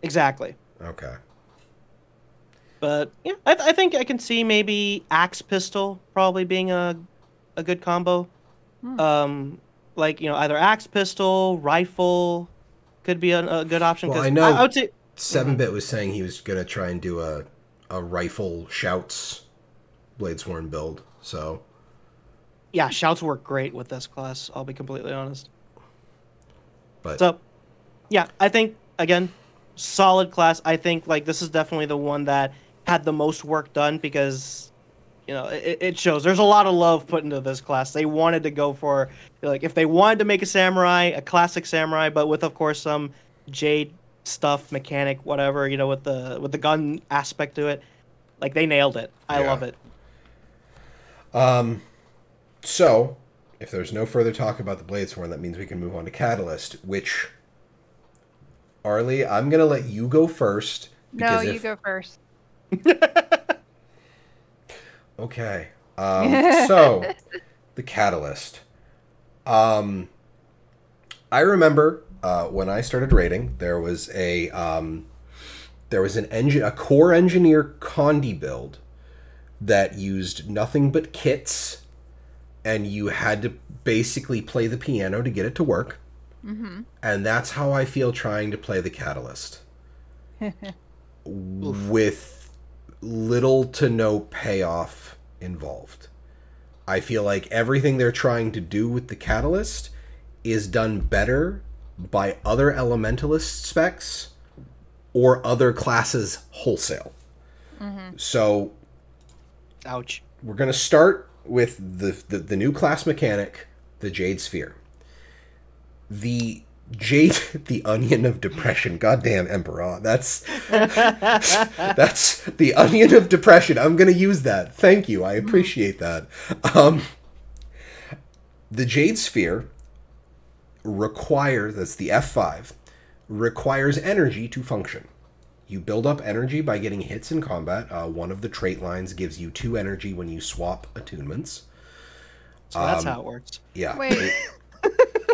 Speaker 3: Exactly.
Speaker 1: Okay.
Speaker 3: But yeah, I think I can see maybe axe pistol probably being a good combo. Like either axe pistol, rifle could be a good option.
Speaker 1: Well, I know I would say 7-Bit was saying he was gonna try and do a rifle shouts Bladesworn build. So
Speaker 3: yeah, shouts work great with this class. I'll be completely honest.
Speaker 1: But
Speaker 3: so yeah, I think again, solid class. I think like this is definitely the one that had the most work done because it shows there's a lot of love put into this class. They wanted to go for like if they wanted to make a classic samurai, but with of course some Jade stuff, mechanic, whatever, with the gun aspect to it. Like they nailed it. I love it.
Speaker 1: So, if there's no further talk about the Bladesworn, that means we can move on to Catalyst, which, Arlie, I'm going to let you go first.
Speaker 2: No, you go first.
Speaker 1: Okay. So, the Catalyst. I remember when I started raiding, there was a core engineer Condi build that used nothing but kits, and you had to basically play the piano to get it to work.
Speaker 2: Mm-hmm.
Speaker 1: And that's how I feel trying to play the Catalyst. With little to no payoff involved. I feel like everything they're trying to do with the Catalyst is done better by other Elementalist specs or other classes wholesale.
Speaker 2: Mm-hmm.
Speaker 1: So,
Speaker 3: ouch.
Speaker 1: We're going to start with the new class mechanic, the Jade Sphere. The onion of depression. Goddamn, Emperor. That's the onion of depression. I'm going to use that. Thank you. I appreciate that. The Jade Sphere requires, that's the F5, requires energy to function. You build up energy by getting hits in combat. One of the trait lines gives you 2 energy when you swap attunements.
Speaker 3: So that's how it works.
Speaker 1: Yeah.
Speaker 2: Wait.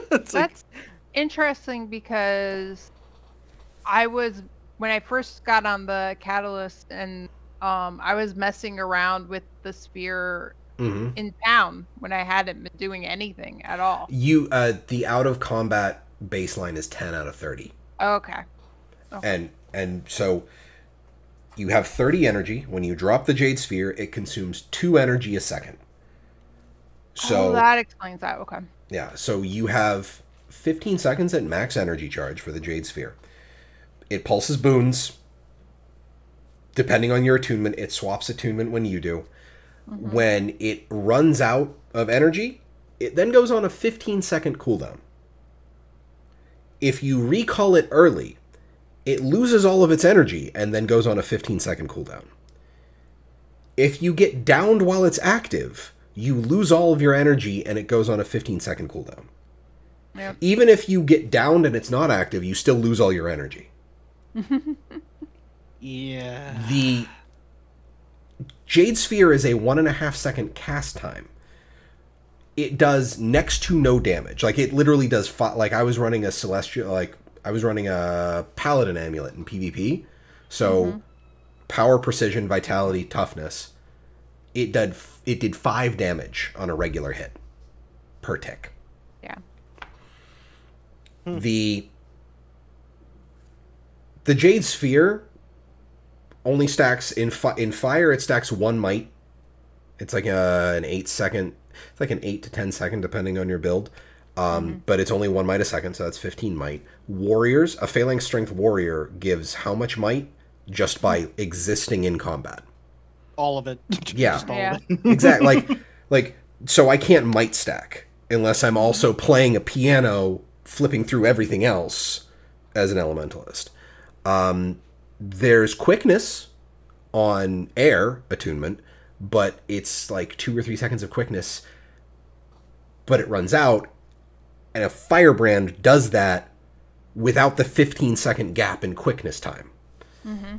Speaker 2: That's interesting because when I first got on the Catalyst and I was messing around with the sphere in town when I hadn't been doing anything at all.
Speaker 1: The out of combat baseline is 10 out of 30.
Speaker 2: Okay.
Speaker 1: And so you have 30 energy. When you drop the Jade Sphere, it consumes 2 energy a second. So
Speaker 2: that explains that. Okay.
Speaker 1: Yeah, so you have 15 seconds at max energy charge for the Jade Sphere. It pulses boons. Depending on your attunement, it swaps attunement when you do. Mm-hmm. When it runs out of energy, it then goes on a 15-second cooldown. If you recall it early, it loses all of its energy and then goes on a 15-second cooldown. If you get downed while it's active, you lose all of your energy and it goes on a 15-second cooldown.
Speaker 2: Yep.
Speaker 1: Even if you get downed and it's not active, you still lose all your energy.
Speaker 3: Yeah.
Speaker 1: The Jade Sphere is a 1.5 second cast time. It does next to no damage. Like, it literally does... like, I was running a Celestial... Like, I was running a Paladin Amulet in PvP. So, power, precision, vitality, toughness. It did 5 damage on a regular hit per tick.
Speaker 2: Yeah.
Speaker 1: The Jade Sphere only stacks in fire. It stacks 1 might. It's like an 8 second. It's like an 8 to 10 second depending on your build. But it's only 1 might a second, so that's 15 might. Warriors, a Phalanx Strength Warrior gives how much might just by existing in combat?
Speaker 3: All of it.
Speaker 1: Yeah.
Speaker 3: Just all of it.
Speaker 1: Exactly. Like, so I can't might stack unless I'm also playing a piano, flipping through everything else as an elementalist. There's quickness on air attunement, but it's like 2 or 3 seconds of quickness, but it runs out, and a firebrand does that without the 15-second gap in quickness time.
Speaker 2: Mm-hmm.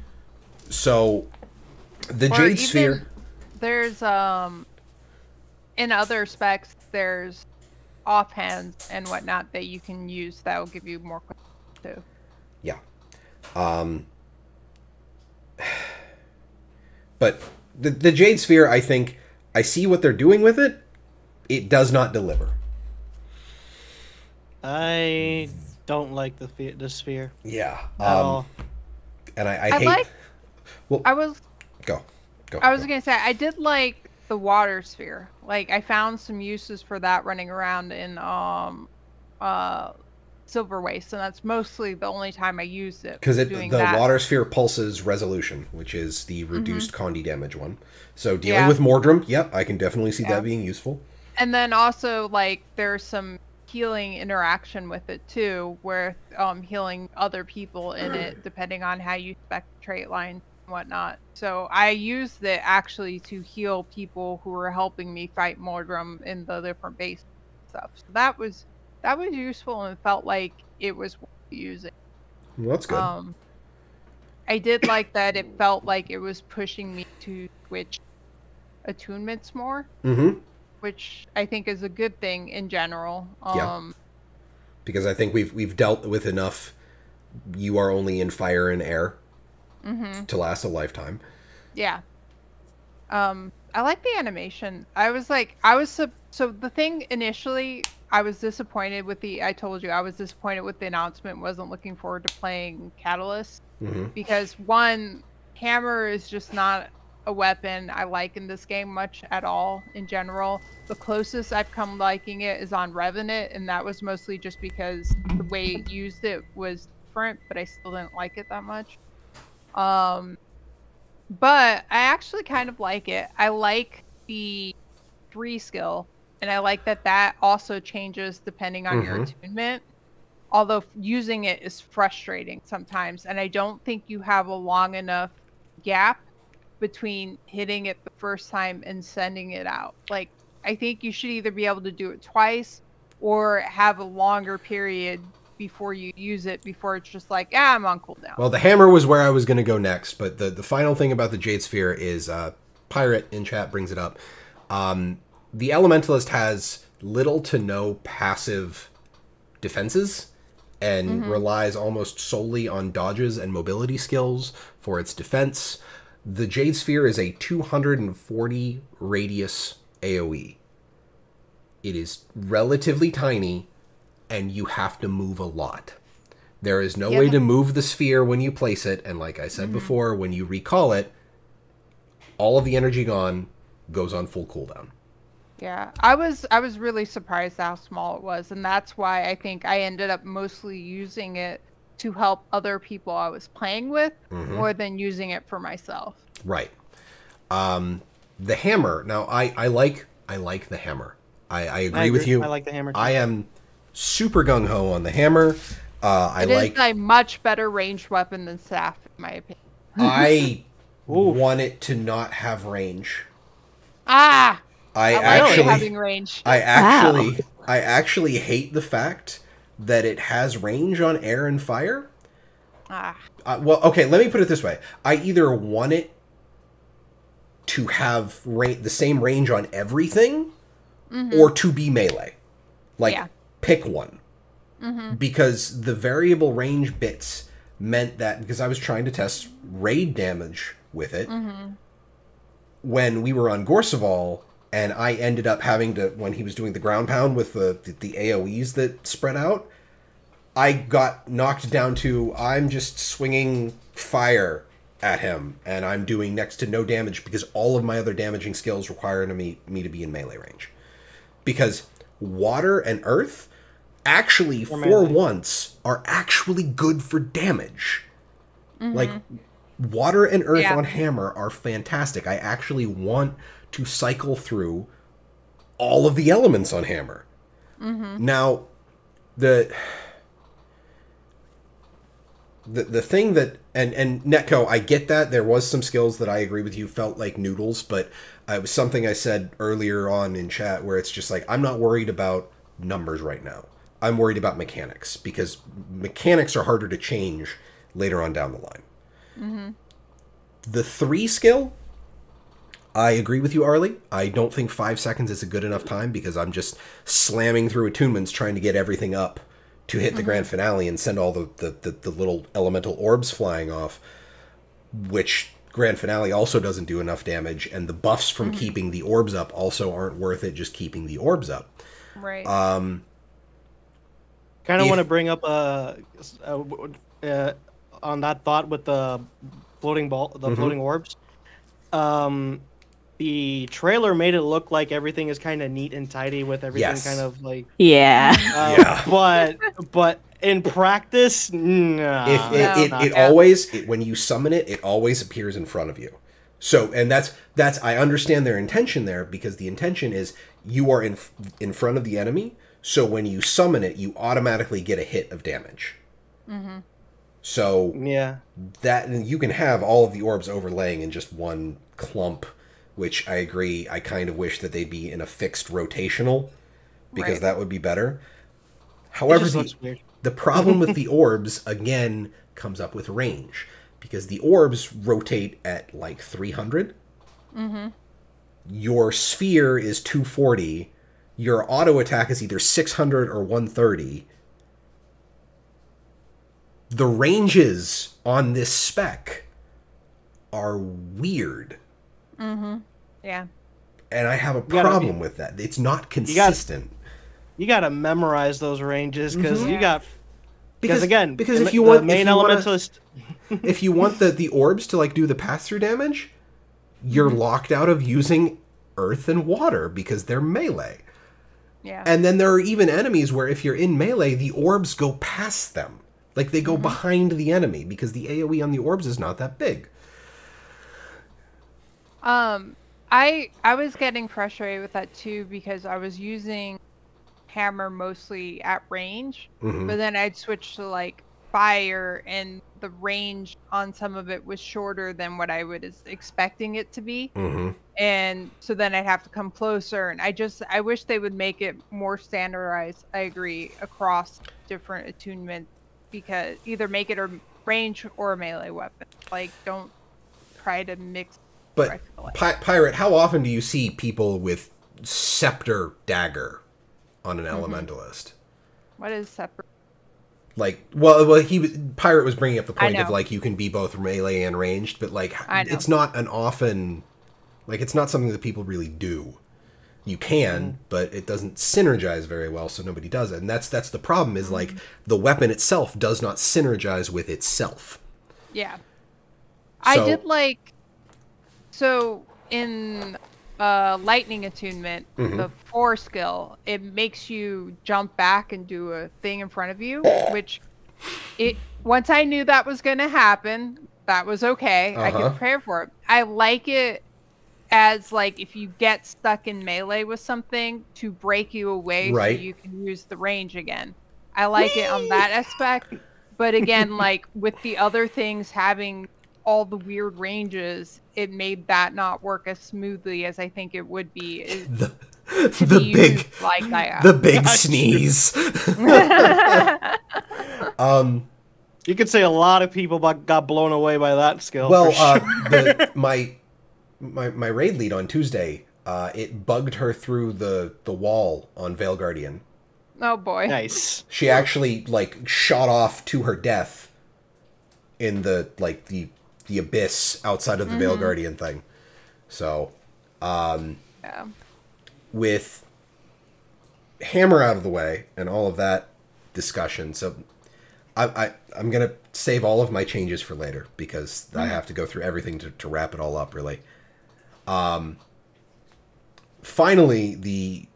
Speaker 1: So the Jade Sphere...
Speaker 2: There's, in other specs, there's offhands and whatnot that you can use that will give you more quickness too.
Speaker 1: Yeah. But the Jade Sphere, I think, I see what they're doing with it. It does not deliver.
Speaker 3: I don't like the sphere.
Speaker 1: Yeah.
Speaker 3: At all.
Speaker 1: And I hate...
Speaker 2: like...
Speaker 1: Well,
Speaker 2: Go. I was going to say, I did like the water sphere. Like, I found some uses for that running around in Silver Waste, and that's mostly the only time I used it.
Speaker 1: Because the water sphere pulses resolution, which is the reduced Condi damage one. So dealing with Mordrum, yep, I can definitely see that being useful.
Speaker 2: And then also, like, there's some healing interaction with it too, where healing other people in it, depending on how you spec the trait line, and whatnot. So I used it actually to heal people who were helping me fight Mordrum in the different base stuff. So that was useful and felt like it was worth using.
Speaker 1: Well, that's good.
Speaker 2: I did like that it felt like it was pushing me to switch attunements more, which I think is a good thing in general.
Speaker 1: Yeah. Because I think we've dealt with enough. You are only in fire and air to last a lifetime.
Speaker 2: Yeah. I like the animation. So the thing initially, I was disappointed with I told you I was disappointed with the announcement. Wasn't looking forward to playing Catalyst because one, hammer is just not a weapon I like in this game much at all in general. The closest I've come liking it is on Revenant, and that was mostly just because the way it used it was different, but I still didn't like it that much. But I actually kind of like it. I like the 3 skill, and I like that also changes depending on your attunement. Although using it is frustrating sometimes, and I don't think you have a long enough gap between hitting it the first time and sending it out. Like, I think you should either be able to do it twice or have a longer period before you use it, before it's just like, I'm on cooldown.
Speaker 1: Well, the hammer was where I was going to go next, but the final thing about the Jade Sphere is, Pirate in chat brings it up. The Elementalist has little to no passive defenses and relies almost solely on dodges and mobility skills for its defense. The Jade Sphere is a 240 radius AoE. It is relatively tiny, and you have to move a lot. There is no way to move the sphere when you place it, and like I said before, when you recall it, all of the energy gone goes on full cooldown.
Speaker 2: Yeah, I was really surprised how small it was, and that's why I think I ended up mostly using it to help other people I was playing with more than using it for myself.
Speaker 1: Right. The hammer. Now, I like the hammer. I agree with you.
Speaker 3: I like the hammer too.
Speaker 1: I am super gung-ho on the hammer.
Speaker 2: It is a much better ranged weapon than staff, in my opinion.
Speaker 1: I want it to not have range.
Speaker 2: I
Speaker 1: actually
Speaker 2: like having range.
Speaker 1: I actually hate the fact that it has range on air and fire. Well, okay, let me put it this way. I either want it to have the same range on everything or to be melee. Pick one. Because the variable range bits meant that, because I was trying to test raid damage with it, when we were on Gorseval, and I ended up having to, when he was doing the ground pound with the AoEs that spread out, I got knocked down to, I'm just swinging fire at him, and I'm doing next to no damage because all of my other damaging skills require me to be in melee range. Because water and earth, actually, for once, are actually good for damage. Like, water and earth on hammer are fantastic. I actually want to cycle through all of the elements on hammer. Now, the thing that, and Netco, I get that there was some skills that I agree with you felt like noodles, but it was something I said earlier on in chat where it's just like, I'm not worried about numbers right now. I'm worried about mechanics, because mechanics are harder to change later on down the line. The 3 skill, I agree with you, Arlie. I don't think 5 seconds is a good enough time, because I'm just slamming through attunements trying to get everything up to hit the grand finale and send all the little elemental orbs flying off, which grand finale also doesn't do enough damage, and the buffs from keeping the orbs up also aren't worth it just keeping the orbs up.
Speaker 2: Right.
Speaker 3: Kind of want to bring up on that thought with the floating floating orbs. The trailer made it look like everything is kind of neat and tidy with everything kind of like but in practice,
Speaker 1: it always when you summon it always appears in front of you. So, and that's I understand their intention there, because the intention is you are in front of the enemy, so when you summon it, you automatically get a hit of damage. So
Speaker 3: Yeah.
Speaker 1: that you can have all of the orbs overlaying in just one clump, which I agree. I kind of wish that they'd be in a fixed rotational, because that would be better. However, the problem with the orbs, again, comes up with range. Because the orbs rotate at like 300.
Speaker 2: Mm-hmm.
Speaker 1: Your sphere is 240. Your auto attack is either 600 or 130. The ranges on this spec are weird.
Speaker 2: Mm-hmm. Yeah.
Speaker 1: And I have a problem with that. It's not consistent.
Speaker 3: You gotta memorize those ranges, because you got... Because
Speaker 1: if you want
Speaker 3: main elementalist...
Speaker 1: if you want the orbs to like do the pass-through damage, you're locked out of using earth and water because they're melee.
Speaker 2: Yeah.
Speaker 1: And then there are even enemies where if you're in melee, the orbs go past them. Like they go behind the enemy because the AoE on the orbs is not that big.
Speaker 2: I was getting frustrated with that too, because I was using hammer mostly at range, but then I'd switch to like fire, and the range on some of it was shorter than what I was expecting it to be. And so then I'd have to come closer, and I wish they would make it more standardized, I agree, across different attunements, because either make it a range or a melee weapon. Like, don't try to mix.
Speaker 1: But Pirate, how often do you see people with scepter dagger on an elementalist?
Speaker 2: What is separate?
Speaker 1: Like, Pirate was bringing up the point of like you can be both melee and ranged, but like it's not an often, like it's not something that people really do. You can, but it doesn't synergize very well, so nobody does it. And that's the problem, is like the weapon itself does not synergize with itself.
Speaker 2: Yeah. I did like, so in lightning attunement, the 4 skill, it makes you jump back and do a thing in front of you, which once I knew that was going to happen, that was okay. I could prepare for it. I like it as like if you get stuck in melee with something, to break you away so you can use the range again. I like it on that aspect, but again, like with the other things having all the weird ranges, it made that not work as smoothly as I think it would be.
Speaker 1: The big sneeze.
Speaker 3: You could say a lot of people got blown away by that skill.
Speaker 1: Well, sure. my raid lead on Tuesday, it bugged her through the wall on Veil Guardian.
Speaker 2: Oh boy!
Speaker 3: Nice.
Speaker 1: She actually like shot off to her death in the abyss outside of the Veil Guardian thing. So, with hammer out of the way and all of that discussion, so I'm gonna save all of my changes for later, because I have to go through everything to wrap it all up, really. Finally, the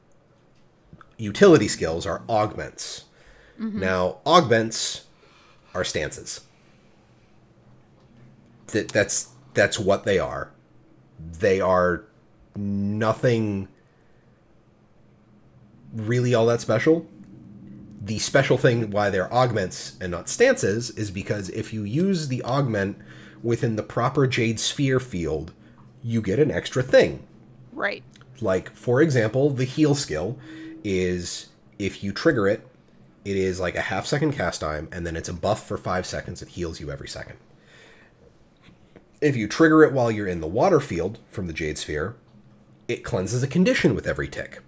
Speaker 1: utility skills are augments. Now, augments are stances. That's what they are. They are nothing really all that special. The special thing why they're augments and not stances is because if you use the augment within the proper Jade Sphere field, you get an extra thing.
Speaker 2: Right.
Speaker 1: Like, for example, the heal skill is, if you trigger it, it is like a half-second cast time, and then it's a buff for 5 seconds. It heals you every second. If you trigger it while you're in the water field from the Jade Sphere, it cleanses a condition with every tick.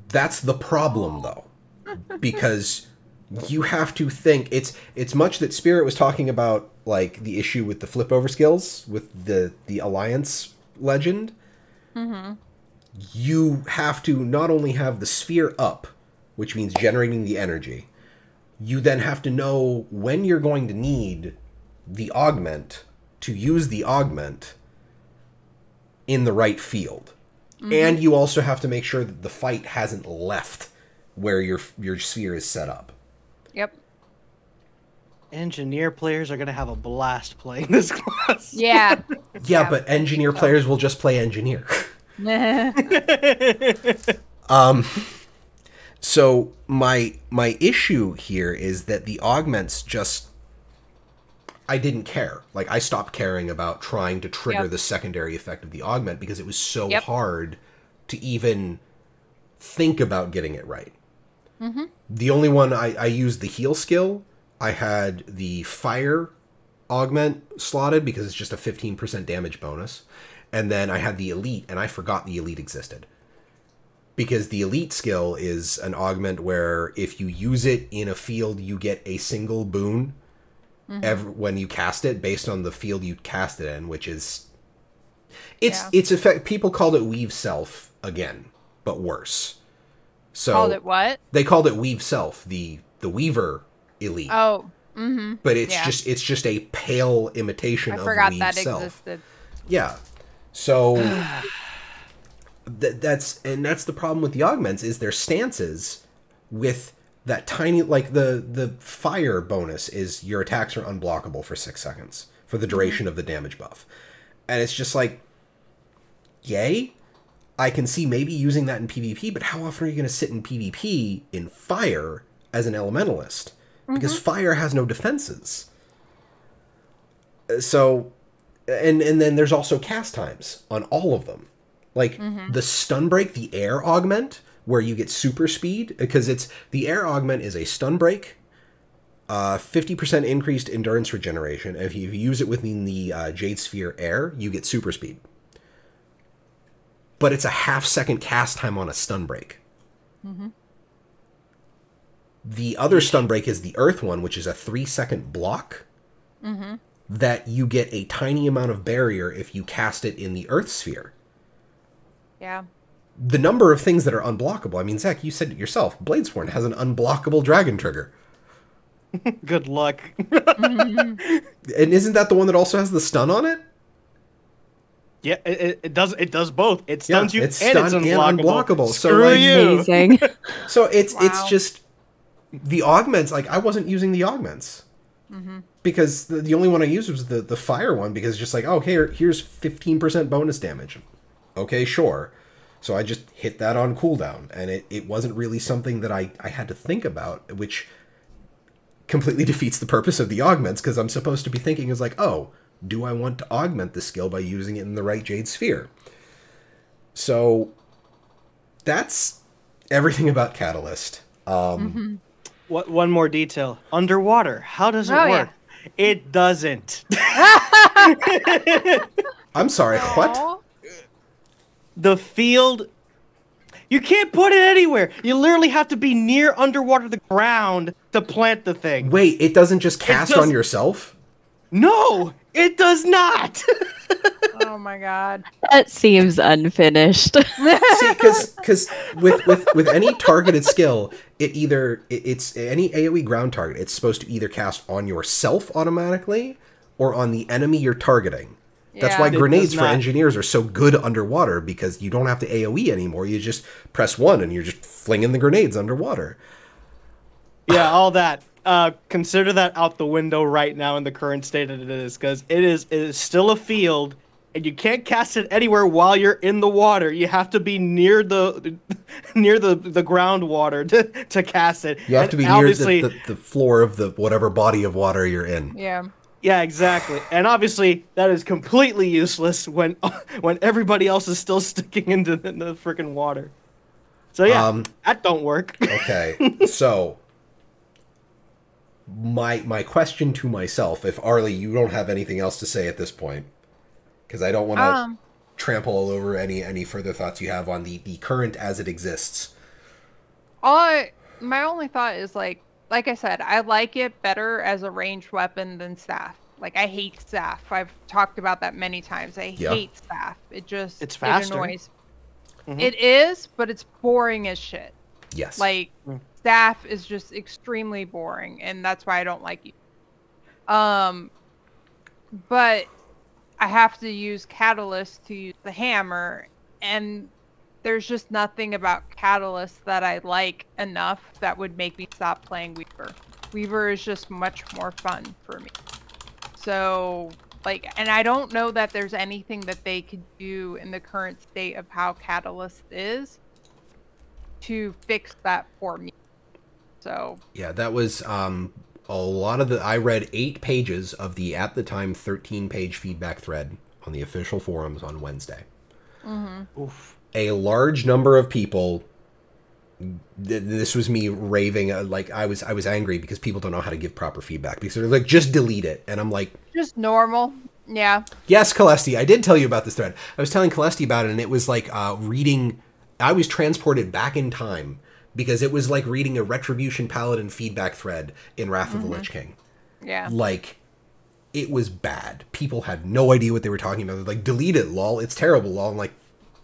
Speaker 1: That's the problem, though, because you have to think. It's much that Spirit was talking about, like the issue with the flip over skills with the Alliance legend. You have to not only have the sphere up, which means generating the energy. You then have to know when you're going to need the augment to use the augment in the right field. And you also have to make sure that the fight hasn't left where your sphere is set up.
Speaker 2: Yep.
Speaker 3: Engineer players are going to have a blast playing this class.
Speaker 2: Yeah.
Speaker 1: Yeah, but engineer players will just play engineer. So my issue here is that the augments just, I didn't care. Like, I stopped caring about trying to trigger the secondary effect of the augment because it was so hard to even think about getting it right. The only one I used the heal skill. I had the fire augment slotted because it's just a 15% damage bonus. And then I had the elite, and I forgot the elite existed. Because the elite skill is an augment where if you use it in a field, you get a single boon when you cast it based on the field you cast it in, which is... It's effect. People called it Weave Self again, but worse. So
Speaker 2: Called it what?
Speaker 1: They called it Weave Self, the Weaver elite.
Speaker 2: Oh,
Speaker 1: but it's just a pale imitation of
Speaker 2: forgot
Speaker 1: Weave
Speaker 2: that
Speaker 1: Self.
Speaker 2: existed.
Speaker 1: Yeah. So that's the problem with the augments is their stances with that tiny, like the fire bonus is your attacks are unblockable for 6 seconds for the duration of the damage buff. And it's just like, yay. I can see maybe using that in PvP, but how often are you going to sit in PvP in fire as an elementalist? Because fire has no defenses. So, and then there's also cast times on all of them. Like, the stun break, the air augment, where you get super speed, because the air augment is a stun break, 50% increased endurance regeneration. If you use it within the Jade Sphere air, you get super speed. But it's a half-second cast time on a stun break. The other stun break is the Earth one, which is a 3-second block that you get a tiny amount of barrier if you cast it in the Earth sphere.
Speaker 2: Yeah.
Speaker 1: The number of things that are unblockable. I mean, Zach, you said it yourself. Bladesworn has an unblockable dragon trigger.
Speaker 3: Good luck.
Speaker 1: And isn't that the one that also has the stun on it?
Speaker 3: Yeah, it does. It does both. It stuns you,
Speaker 1: it's
Speaker 3: and
Speaker 1: stun
Speaker 3: it's
Speaker 1: and
Speaker 3: unblockable.
Speaker 1: So
Speaker 3: Screw
Speaker 1: like,
Speaker 3: you.
Speaker 4: Amazing.
Speaker 1: So it's just the augments. Like, I wasn't using the augments because the only one I used was the fire one, because it's just like, oh, here's 15% bonus damage. Okay, sure. So I just hit that on cooldown, and it wasn't really something that I had to think about, which completely defeats the purpose of the augments, because I'm supposed to be thinking is like, oh, do I want to augment the skill by using it in the right Jade Sphere? So that's everything about Catalyst.
Speaker 3: What? One more detail. Underwater. How does it work? It doesn't.
Speaker 1: I'm sorry, what?
Speaker 3: The field... You can't put it anywhere. You literally have to be near underwater the ground to plant the thing.
Speaker 1: Wait, it doesn't just cast on yourself?
Speaker 3: No, it does not.
Speaker 2: Oh my god.
Speaker 4: That seems unfinished.
Speaker 1: See, because with any targeted skill, it's any AoE ground target, it's supposed to either cast on yourself automatically or on the enemy you're targeting. That's why grenades for engineers are so good underwater, because you don't have to AoE anymore. You just press 1 and you're just flinging the grenades underwater.
Speaker 3: Yeah, all that. Consider that out the window right now in the current state that it is, because it is still a field, and you can't cast it anywhere while you're in the water. You have to be near the groundwater to cast it.
Speaker 1: You have to be near the floor of the whatever body of water you're in.
Speaker 2: Yeah.
Speaker 3: Yeah, exactly. And obviously, that is completely useless when everybody else is still sticking into the freaking water. So yeah, that don't work.
Speaker 1: Okay, so my question to myself, if Arlie, you don't have anything else to say at this point, because I don't want to trample all over any further thoughts you have on the current as it exists.
Speaker 2: My only thought is like I said, I like it better as a ranged weapon than staff. Like, I hate staff. I've talked about that many times. I hate staff. It's faster. It annoys. It is, but it's boring as shit.
Speaker 1: Yes.
Speaker 2: Like, staff is just extremely boring, and that's why I don't like it. But I have to use Catalyst to use the hammer, and there's just nothing about Catalyst that I like enough that would make me stop playing Weaver. Weaver is just much more fun for me. So, like, and I don't know that there's anything that they could do in the current state of how Catalyst is to fix that for me. So
Speaker 1: yeah, that was a lot of the. I read 8 pages of the at the time 13-page feedback thread on the official forums on Wednesday.
Speaker 3: Oof.
Speaker 1: A large number of people. This was me raving. Like I was angry because people don't know how to give proper feedback because they're like, just delete it, and I'm like,
Speaker 2: just normal. Yeah.
Speaker 1: Yes, Celeste, I did tell you about this thread. I was telling Celeste about it, and it was like reading. I was transported back in time because it was like reading a Retribution Paladin feedback thread in Wrath of the Lich King.
Speaker 2: Yeah.
Speaker 1: Like, it was bad. People had no idea what they were talking about. They're like, delete it, lol. It's terrible, lol. I'm like,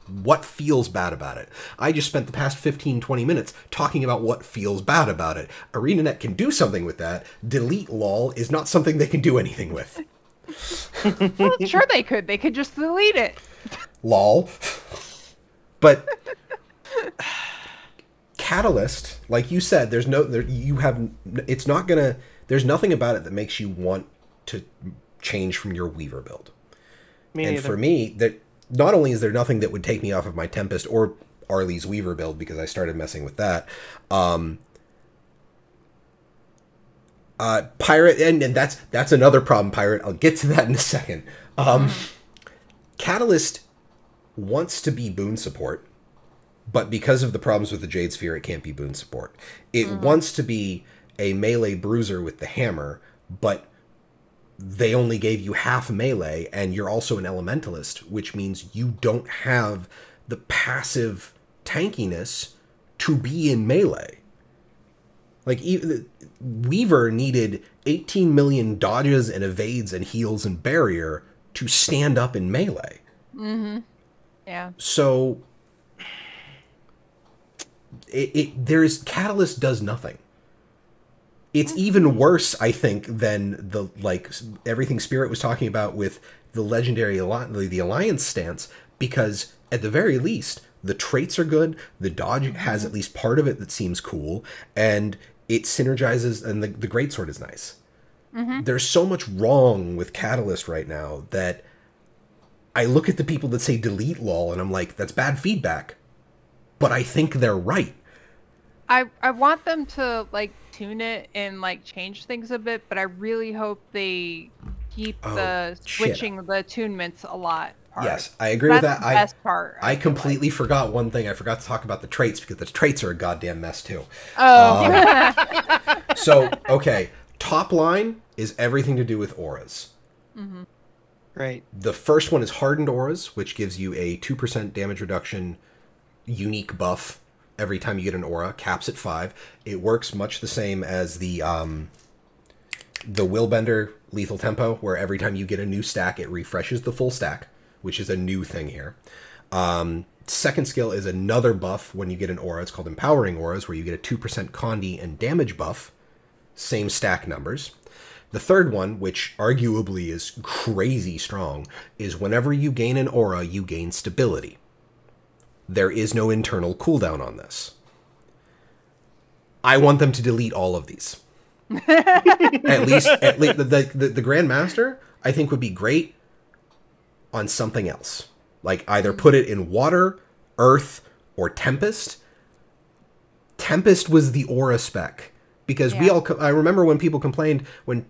Speaker 1: what feels bad about it? I just spent the past 15, 20 minutes talking about what feels bad about it. ArenaNet can do something with that. Delete, lol, is not something they can do anything with.
Speaker 2: Well, sure they could. They could just delete it.
Speaker 1: Lol. But Catalyst, like you said, there's nothing about it that makes you want to change from your Weaver build. For me, that not only is there nothing that would take me off of my Tempest or Arlie's Weaver build because I started messing with that. Pirate, and that's another problem, Pirate. I'll get to that in a second. Catalyst wants to be boon support, but because of the problems with the Jade Sphere, it can't be boon support. It wants to be a melee bruiser with the hammer, but they only gave you half melee, and you're also an elementalist, which means you don't have the passive tankiness to be in melee. Like, Weaver needed 18 million dodges and evades and heals and barrier to stand up in melee.
Speaker 2: Yeah.
Speaker 1: So, there's Catalyst does nothing. It's even worse, I think, than the everything Spirit was talking about with the legendary the Alliance stance, because at the very least, the traits are good, the dodge has at least part of it that seems cool, and it synergizes, and the Greatsword is nice. There's so much wrong with Catalyst right now that I look at the people that say delete lol, and I'm like, that's bad feedback. But I think they're right.
Speaker 2: I want them to tune it and change things a bit, but I really hope they keep the switching the attunements a lot.
Speaker 1: Yes, I agree with that.
Speaker 2: That's the best part.
Speaker 1: I completely forgot one thing. I forgot to talk about the traits because the traits are a goddamn mess too.
Speaker 2: Oh.
Speaker 1: So, okay, top line is everything to do with auras.
Speaker 3: Right.
Speaker 1: The first one is hardened auras, which gives you a 2% damage reduction unique buff every time you get an aura, caps at 5. It works much the same as the Willbender Lethal Tempo, where every time you get a new stack, it refreshes the full stack, which is a new thing here. Second skill is another buff when you get an aura. It's called Empowering Auras, where you get a 2% condi and damage buff. Same stack numbers. The third one, which arguably is crazy strong, is whenever you gain an aura, you gain stability. There is no internal cooldown on this. I want them to delete all of these. at least the Grandmaster, I think, would be great on something else. Like, either put it in water, earth, or Tempest. Tempest was the aura spec. Because I remember when people complained when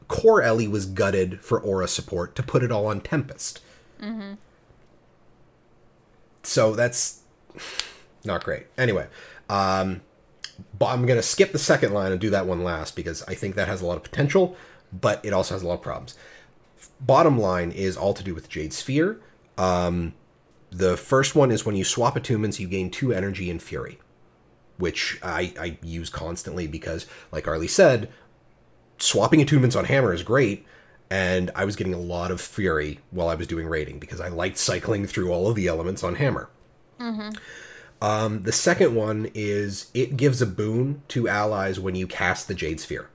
Speaker 1: Core Ellie was gutted for aura support to put it all on Tempest. So that's not great. Anyway, I'm going to skip the second line and do that one last because I think that has a lot of potential, but it also has a lot of problems. Bottom line is all to do with Jade Sphere. The first one is when you swap attunements, you gain 2 energy and fury, which I use constantly because, like Arlie said, swapping attunements on hammer is great. And I was getting a lot of fury while I was doing raiding because I liked cycling through all of the elements on hammer. The second one is it gives a boon to allies when you cast the Jade Sphere.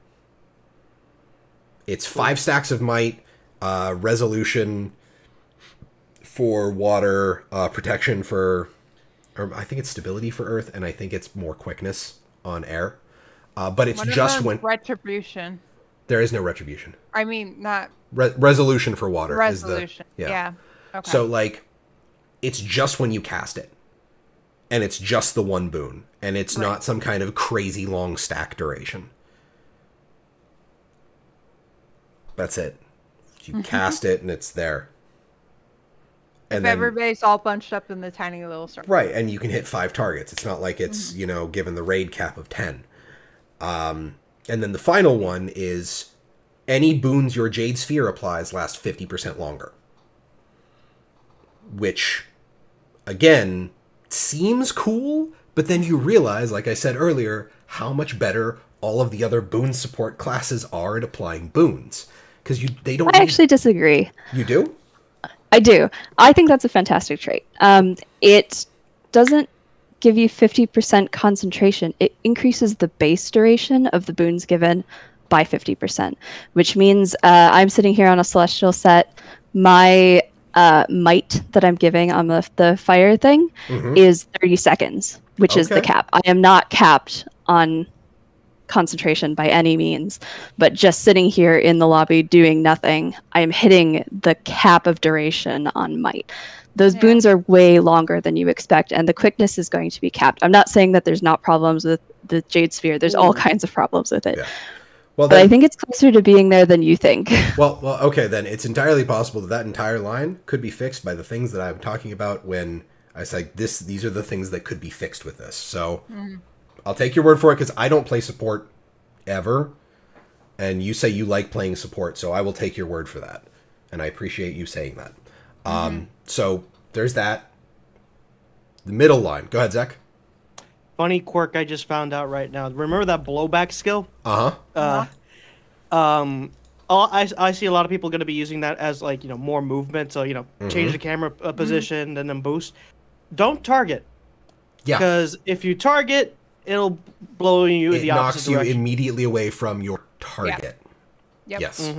Speaker 1: It's 5 stacks of might, resolution for water, protection for, or I think it's stability for earth, and I think it's more quickness on air. But it's just when
Speaker 2: retribution.
Speaker 1: There is no retribution.
Speaker 2: I mean, not...
Speaker 1: resolution for water.
Speaker 2: Resolution,
Speaker 1: is the,
Speaker 2: yeah. Okay.
Speaker 1: So, it's just when you cast it. and it's just the one boon, and it's not some kind of crazy long stack duration. That's it. You cast it, and it's there. And then
Speaker 2: everybody's all bunched up in the tiny little circle.
Speaker 1: Right, and you can hit 5 targets. It's not like it's, you know, given the raid cap of 10. And then the final one is any boons your Jade Sphere applies last 50% longer. Which, again, seems cool, but then you realize, like I said earlier, how much better all of the other boon support classes are at applying boons. Because they don't...
Speaker 4: I actually disagree.
Speaker 1: You do?
Speaker 4: I do. I think that's a fantastic trait. It doesn't give you 50% concentration. It increases the base duration of the boons given by 50%, which means I'm sitting here on a Celestial set. My might that I'm giving on the fire thing is 30 seconds, which is the cap. I am not capped on concentration by any means, but just sitting here in the lobby doing nothing, I am hitting the cap of duration on might. Those boons are way longer than you expect, and the quickness is going to be capped. I'm not saying that there's not problems with the Jade Sphere. There's all kinds of problems with it.
Speaker 1: Yeah. Well,
Speaker 4: but I think it's closer to being there than you think.
Speaker 1: Well, okay, then it's entirely possible that entire line could be fixed by the things that I'm talking about when I say these are the things that could be fixed with this. So I'll take your word for it, because I don't play support ever, and you say you like playing support, so I will take your word for that, and I appreciate you saying that. So there's that. The middle line. Go ahead, Zach.
Speaker 3: Funny quirk I just found out right now. Remember that blowback skill?
Speaker 1: Uh-huh.
Speaker 3: I see a lot of people going to be using that as, like, you know, more movement, so, you know, change the camera position and then boost. Don't target.
Speaker 1: Yeah.
Speaker 3: Because if you target, it'll blow you in the opposite direction.
Speaker 1: It knocks you immediately away from your target.
Speaker 2: Yep.
Speaker 1: Yes.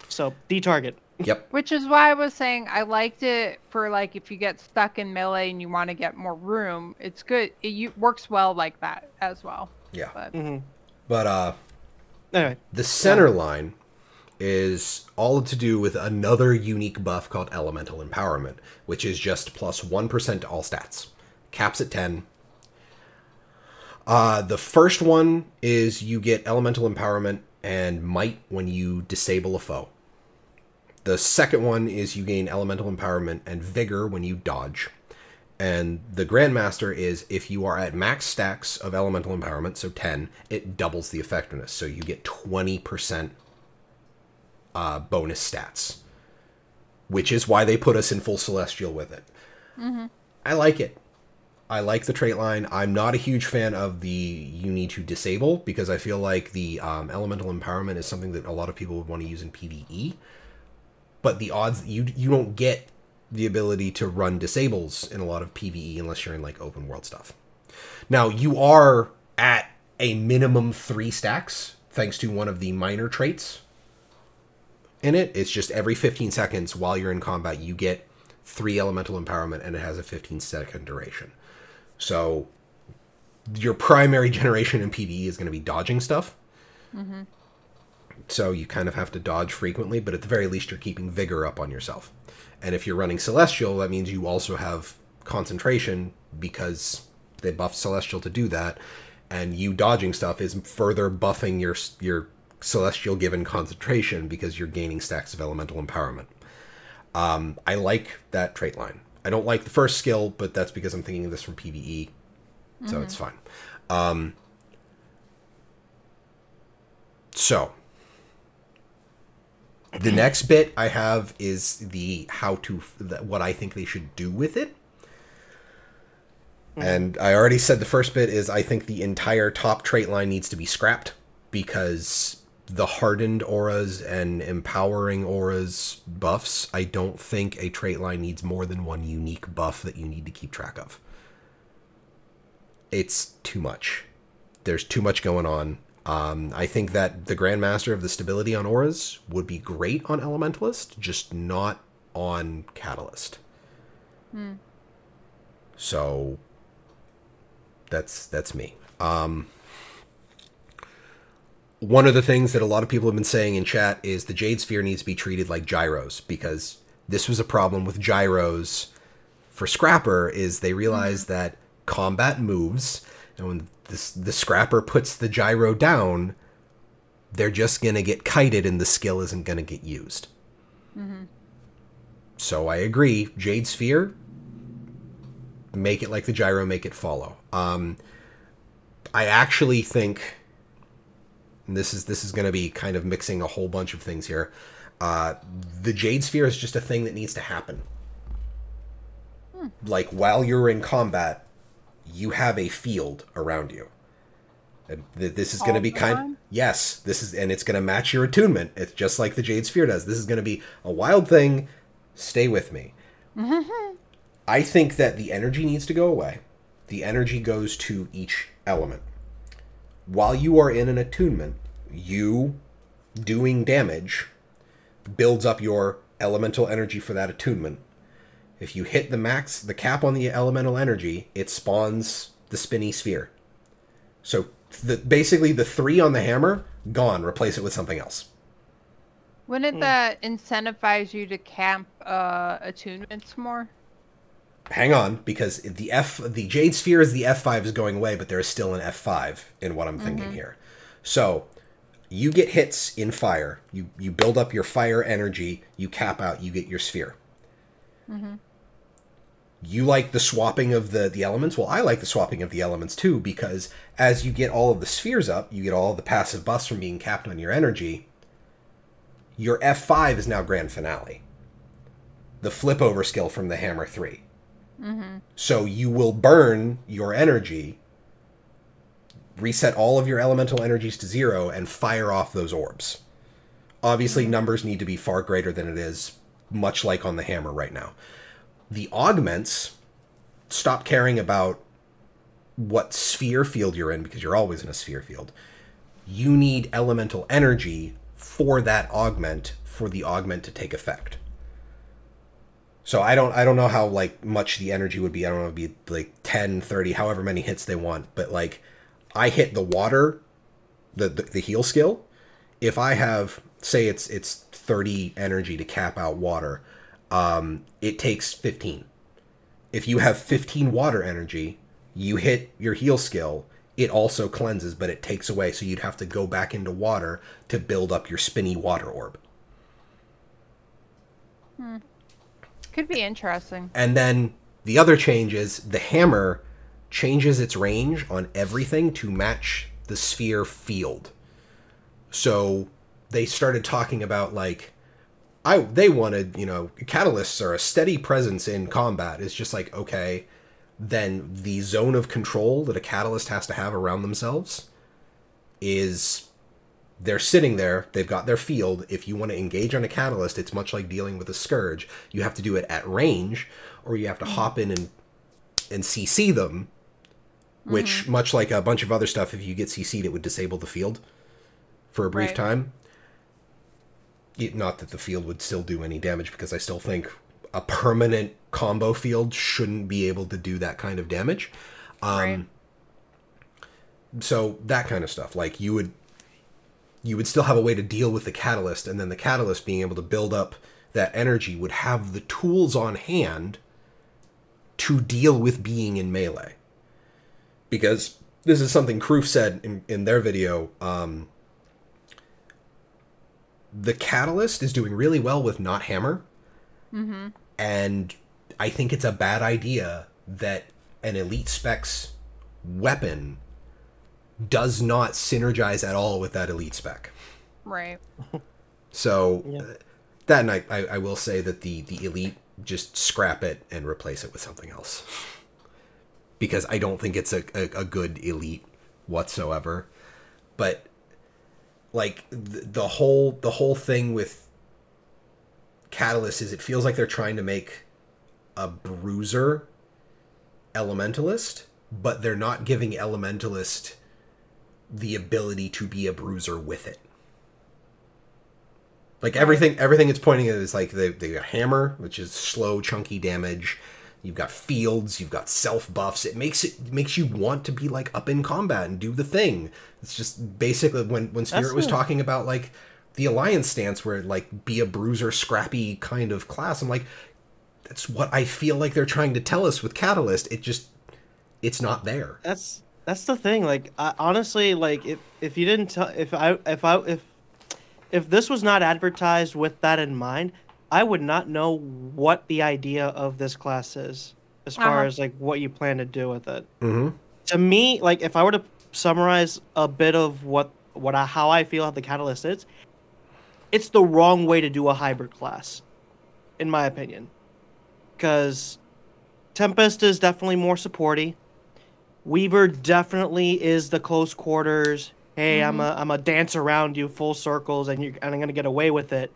Speaker 3: So, detarget.
Speaker 1: Yep.
Speaker 2: Which is why I was saying I liked it for, like, if you get stuck in melee and you want to get more room, it's good. It works well like that as well.
Speaker 1: Yeah.
Speaker 2: But,
Speaker 3: Anyway.
Speaker 1: The center line is all to do with another unique buff called Elemental Empowerment, which is just plus 1% to all stats. Caps at 10. The first one is you get Elemental Empowerment and Might when you disable a foe. The second one is you gain Elemental Empowerment and Vigor when you dodge. And the Grandmaster is if you are at max stacks of Elemental Empowerment, so 10, it doubles the effectiveness. So you get 20% bonus stats, which is why they put us in full Celestial with it. I like it. I like the trait line. I'm not a huge fan of the you need to disable, because I feel like the Elemental Empowerment is something that a lot of people would want to use in PvE. But the odds, you don't get the ability to run disables in a lot of PvE unless you're in, like, open world stuff. Now, you are at a minimum 3 stacks, thanks to one of the minor traits in it. It's just every 15 seconds while you're in combat, you get 3 Elemental Empowerment, and it has a 15-second duration. So your primary generation in PvE is going to be dodging stuff. So you kind of have to dodge frequently, but at the very least you're keeping Vigor up on yourself. And if you're running Celestial, that means you also have concentration, because they buffed Celestial to do that, and you dodging stuff is further buffing your Celestial given concentration, because you're gaining stacks of Elemental Empowerment. I like that trait line. I don't like the first skill, but that's because I'm thinking of this from PvE, so it's fine. So the next bit I have is what I think they should do with it. And I already said the first bit is I think the entire top trait line needs to be scrapped, because the hardened auras and empowering auras buffs, I don't think a trait line needs more than one unique buff that you need to keep track of. It's too much. There's too much going on. I think that the Grandmaster of the stability on auras would be great on Elementalist, just not on Catalyst. So that's me. One of the things that a lot of people have been saying in chat is the Jade Sphere needs to be treated like gyros, because this was a problem with gyros for Scrapper, is they realized that combat moves, and when the scrapper puts the gyro down, they're just going to get kited and the skill isn't going to get used. Mm-hmm. So I agree. Jade Sphere, make it like the gyro, make it follow. I actually think, and this is going to be kind of mixing a whole bunch of things here, the Jade Sphere is just a thing that needs to happen. Like, while you're in combat, you have a field around you. And this is going to be yes, and it's going to match your attunement. It's just like the Jade Sphere does. This is going to be a wild thing. Stay with me. I think that the energy needs to go away. The energy goes to each element. While you are in an attunement, you doing damage builds up your elemental energy for that attunement. If you hit the cap on the elemental energy, it spawns the spinny sphere. So basically the 3 on the hammer, gone. Replace it with something else.
Speaker 2: Wouldn't that incentivize you to camp attunements more?
Speaker 1: Hang on, because the Jade Sphere is the F5 is going away, but there is still an F5 in what I'm thinking here. So you get hits in fire. You build up your fire energy. You cap out. You get your sphere. You like the swapping of the elements? Well, I like the swapping of the elements too, because as you get all of the spheres up, you get all of the passive buffs from being capped on your energy. Your F5 is now Grand Finale. The flip over skill from the Hammer 3. So you will burn your energy, reset all of your elemental energies to 0, and fire off those orbs. Obviously, numbers need to be far greater than it is, much like on the hammer right now. The augments, stop caring about what sphere field you're in, because you're always in a sphere field. You need elemental energy for that augment, for the augment to take effect. So I don't know how much the energy would be. I don't know, it'd be like 10, 30, however many hits they want. But I hit the water, the heal skill. If I have, say it's 30 energy to cap out water, it takes 15. If you have 15 water energy, you hit your heal skill, it also cleanses, but it takes away. So you'd have to go back into water to build up your spinny water orb.
Speaker 2: Could be interesting.
Speaker 1: And then the other change is the hammer changes its range on everything to match the sphere field. So they started talking about they wanted, catalysts are a steady presence in combat. It's just okay, then the zone of control that a catalyst has to have around themselves is, they're sitting there, they've got their field. If you want to engage on a catalyst, it's much like dealing with a scourge. You have to do it at range, or you have to hop in and CC them, which, much like a bunch of other stuff, if you get CC'd, it would disable the field for a brief time. Not that the field would still do any damage, because I still think a permanent combo field shouldn't be able to do that kind of damage. So that kind of stuff. You would still have a way to deal with the catalyst, and then the catalyst being able to build up that energy would have the tools on hand to deal with being in melee. Because this is something Kroof said in their video. The catalyst is doing really well with not hammer. And I think it's a bad idea that an elite specs weapon does not synergize at all with that elite spec.
Speaker 2: Right.
Speaker 1: So that night, I will say that the elite, just scrap it and replace it with something else. Because I don't think it's a good elite whatsoever. But the whole thing with Catalyst is, it feels like they're trying to make a bruiser elementalist, but they're not giving elementalist the ability to be a bruiser with it. Everything it's pointing at is the hammer, which is slow, chunky damage. You've got fields, you've got self buffs. It makes you want to be up in combat and do the thing. It's just basically when Spirit was talking about the alliance stance, where be a bruiser, scrappy kind of class. I'm that's what I feel like they're trying to tell us with Catalyst. It it's not there.
Speaker 3: That's the thing. Like, honestly, like if you didn't tell, if this was not advertised with that in mind, I would not know what the idea of this class is, as far as like what you plan to do with it.
Speaker 1: Mm-hmm.
Speaker 3: To me, like if I were to summarize a bit of how I feel the catalyst is, it's the wrong way to do a hybrid class, in my opinion, because Tempest is definitely more supporty. Weaver definitely is the close quarters. Hey, I'm a dance around you full circles, and I'm gonna get away with it.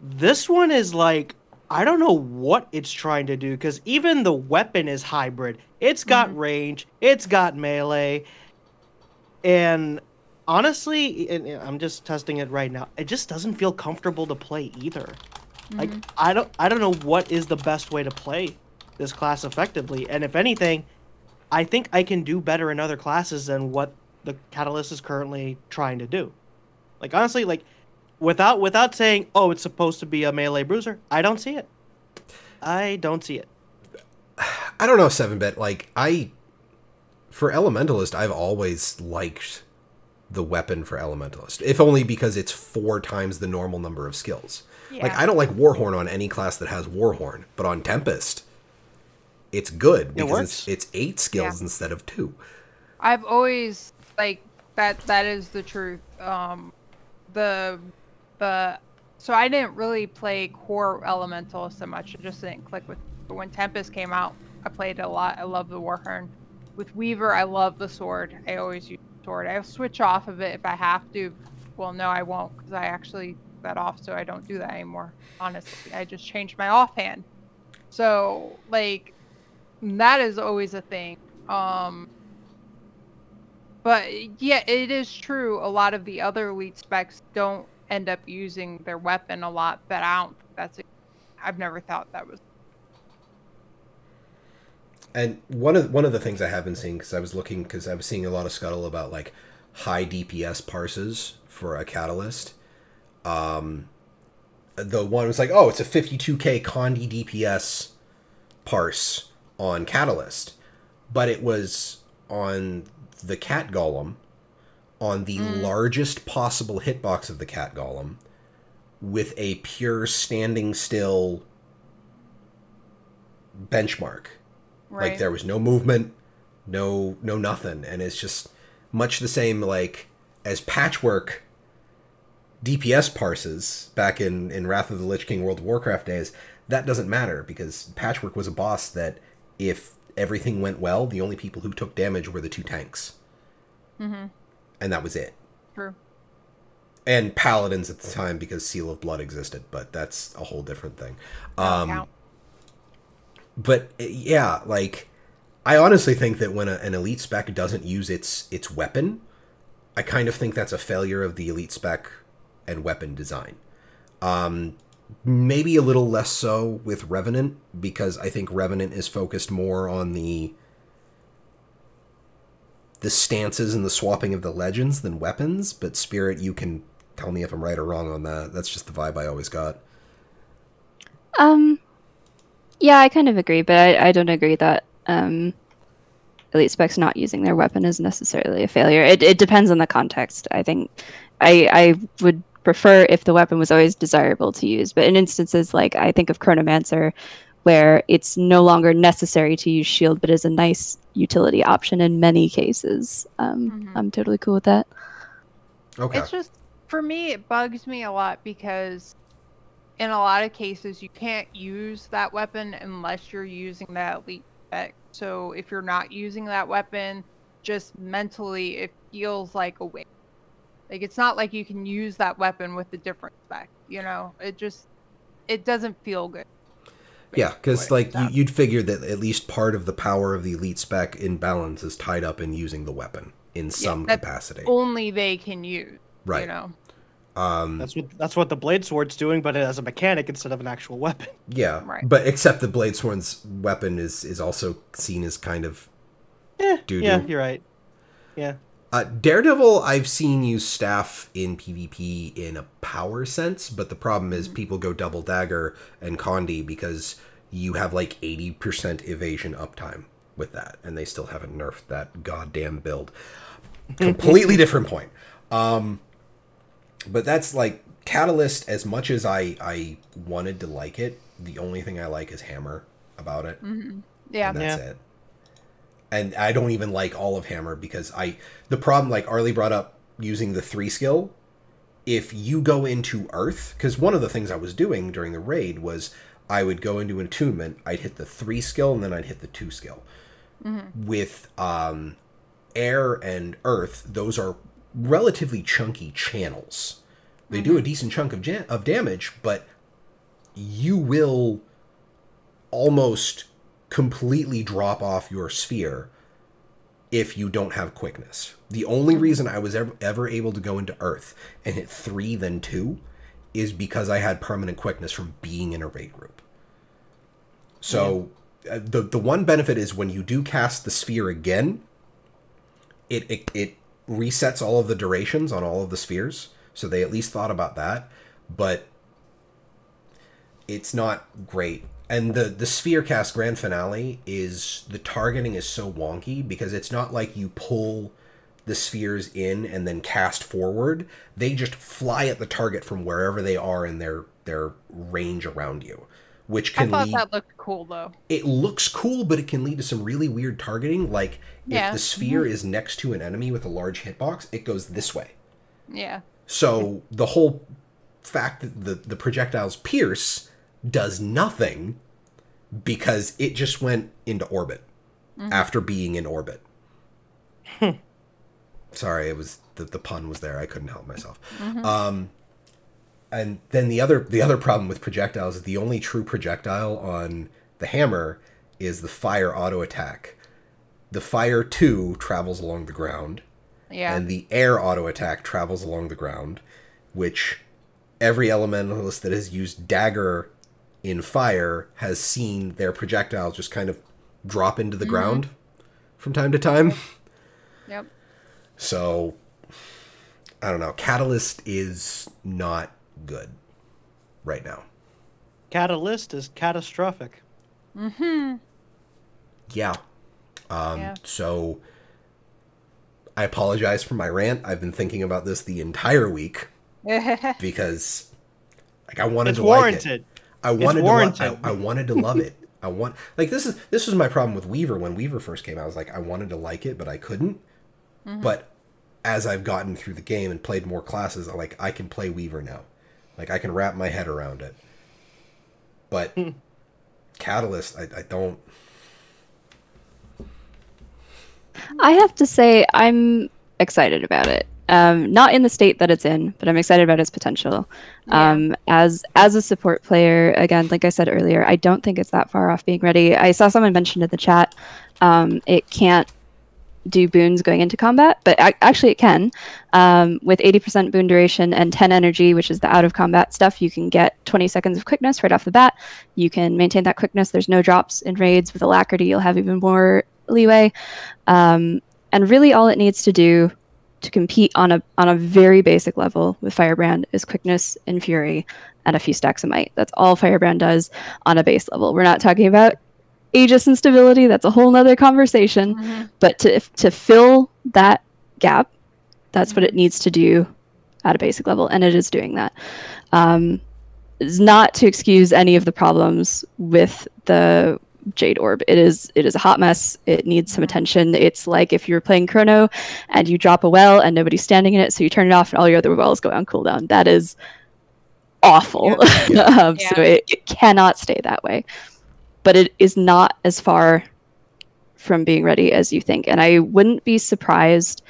Speaker 3: This one is like, I don't know what it's trying to do, because even the weapon is hybrid. It's got range, it's got melee, and honestly, and I'm just testing it right now. It just doesn't feel comfortable to play either. Like I don't know what is the best way to play this class effectively, and if anything, I think I can do better in other classes than what the Catalyst is currently trying to do. Like honestly, like without saying, oh, it's supposed to be a melee bruiser, I don't see it. I don't see it.
Speaker 1: I don't know, 7-bit. Like for Elementalist, I've always liked the weapon for Elementalist, if only because it's 4 times the normal number of skills. Yeah. Like I don't like Warhorn on any class that has Warhorn, but on Tempest, it's good because it's 8 skills instead of 2.
Speaker 2: I've always like that is the truth. So I didn't really play core Elemental so much. It just didn't click with. But when Tempest came out, I played it a lot. I love the Warhorn. With Weaver, I love the sword. I always use the sword. I'll switch off of it if I have to. Well, no, I won't, because I actually that off, so I don't do that anymore. Honestly, I just changed my offhand. So like that is always a thing. But yeah, it is true. A lot of the other elite specs don't end up using their weapon a lot, but I've never thought that was.
Speaker 1: And one of the things I have been seeing, because I was seeing a lot of scuttle about like high DPS parses for a Catalyst. The one was like, oh, it's a 52k Condi DPS parse on Catalyst, but it was on the Cat Golem, on the largest possible hitbox of the Cat Golem, with a pure standing still benchmark. Right. Like there was no movement, no nothing, and it's just much the same like as Patchwork DPS parses back in Wrath of the Lich King World of Warcraft days. That doesn't matter because Patchwork was a boss that if everything went well, the only people who took damage were the 2 tanks. Mm-hmm. And that was it.
Speaker 2: True.
Speaker 1: And Paladins at the time because Seal of Blood existed, but that's a whole different thing. But yeah, like I honestly think that when an elite spec doesn't use its weapon, I kind of think that's a failure of the elite spec and weapon design. Maybe a little less so with Revenant, because I think Revenant is focused more on the stances and the swapping of the legends than weapons, but Spirit, you can tell me if I'm right or wrong on that. That's just the vibe I always got.
Speaker 4: Yeah, I kind of agree, but I don't agree that elite specs not using their weapon is necessarily a failure. It depends on the context. I think I would prefer if the weapon was always desirable to use, but in instances like I think of Chronomancer, where it's no longer necessary to use shield, but is a nice utility option in many cases. I'm totally cool with that.
Speaker 1: Okay.
Speaker 2: It's just, for me, it bugs me a lot because in a lot of cases, you can't use that weapon unless you're using that elite spec. So if you're not using that weapon, just mentally, it feels like a waste. Like, it's not like you can use that weapon with a different spec, you know? It doesn't feel good.
Speaker 1: Yeah, because like you'd figure that at least part of the power of the elite spec in balance is tied up in using the weapon in some capacity.
Speaker 2: Only they can use,
Speaker 1: right?
Speaker 2: You know,
Speaker 3: that's what the Bladesword's doing, but as a mechanic instead of an actual weapon.
Speaker 1: Yeah,
Speaker 2: right.
Speaker 1: But except the Bladesworn's weapon is also seen as kind of doo-doo.
Speaker 3: Yeah, you're right. Yeah.
Speaker 1: Daredevil, I've seen use staff in PvP in a power sense, but the problem is people go double dagger and Condi because you have like 80% evasion uptime with that, and they still haven't nerfed that goddamn build. Completely different point. But that's like Catalyst. As much as I wanted to like it, the only thing I like is Hammer about it.
Speaker 2: Yeah,
Speaker 1: and that's it. And I don't even like all of Hammer because the problem, like Arlie brought up, using the 3 skill. If you go into Earth, because one of the things I was doing during the raid was I would go into Attunement, I'd hit the 3 skill, and then I'd hit the 2 skill. With Air and Earth, those are relatively chunky channels. They do a decent chunk of damage, but you will almost completely drop off your sphere if you don't have quickness. The only reason I was ever able to go into Earth and hit 3 then 2 is because I had permanent quickness from being in a raid group. So the one benefit is when you do cast the sphere again, it resets all of the durations on all of the spheres. So they at least thought about that, but it's not great. And the sphere cast grand finale is, the targeting is so wonky because it's not like you pull the spheres in and then cast forward. They just fly at the target from wherever they are in their range around you, which can
Speaker 2: I thought that looked cool though.
Speaker 1: It looks cool, but it can lead to some really weird targeting. Like if the sphere is next to an enemy with a large hitbox, it goes this way.
Speaker 2: Yeah.
Speaker 1: So the whole fact that the projectiles pierce does nothing because it just went into orbit after being in orbit. Sorry, it was the pun was there. I couldn't help myself. And then the other problem with projectiles is the only true projectile on the hammer is the fire auto attack. The fire 2 travels along the ground.
Speaker 2: Yeah.
Speaker 1: And the air auto attack travels along the ground, which every elementalist that has used dagger in fire has seen their projectiles just kind of drop into the ground from time to time.
Speaker 2: Yep. So,
Speaker 1: I don't know. Catalyst is not good right now.
Speaker 3: Catalyst is catastrophic.
Speaker 1: Yeah. So I apologize for my rant. I've been thinking about this the entire week because like I wanted to like it. I wanted to love it. This was my problem with Weaver when Weaver first came out. I was like, I wanted to like it, but I couldn't. But as I've gotten through the game and played more classes, I can play Weaver now. Like I can wrap my head around it. But Catalyst, I don't.
Speaker 4: I have to say I'm excited about it. Not in the state that it's in, but I'm excited about its potential. As a support player, again, like I said earlier, I don't think it's that far off being ready. I saw someone mention in the chat it can't do boons going into combat, but actually it can. With 80% boon duration and 10 energy, which is the out of combat stuff, you can get 20 seconds of quickness right off the bat. You can maintain that quickness. There's no drops in raids. With Alacrity, you'll have even more leeway. And really all it needs to do to compete on a very basic level with Firebrand is quickness and fury and a few stacks of might. That's all Firebrand does on a base level. We're not talking about Aegis and stability. That's a whole nother conversation. But to fill that gap, that's what it needs to do at a basic level, and it is doing that. It's not to excuse any of the problems with the Jade Orb. It is a hot mess. It needs some attention. It's like if you're playing Chrono and you drop a well and nobody's standing in it, so you turn it off and all your other wells go on cooldown. That is awful. So it cannot stay that way. But it is not as far from being ready as you think. And I wouldn't be surprised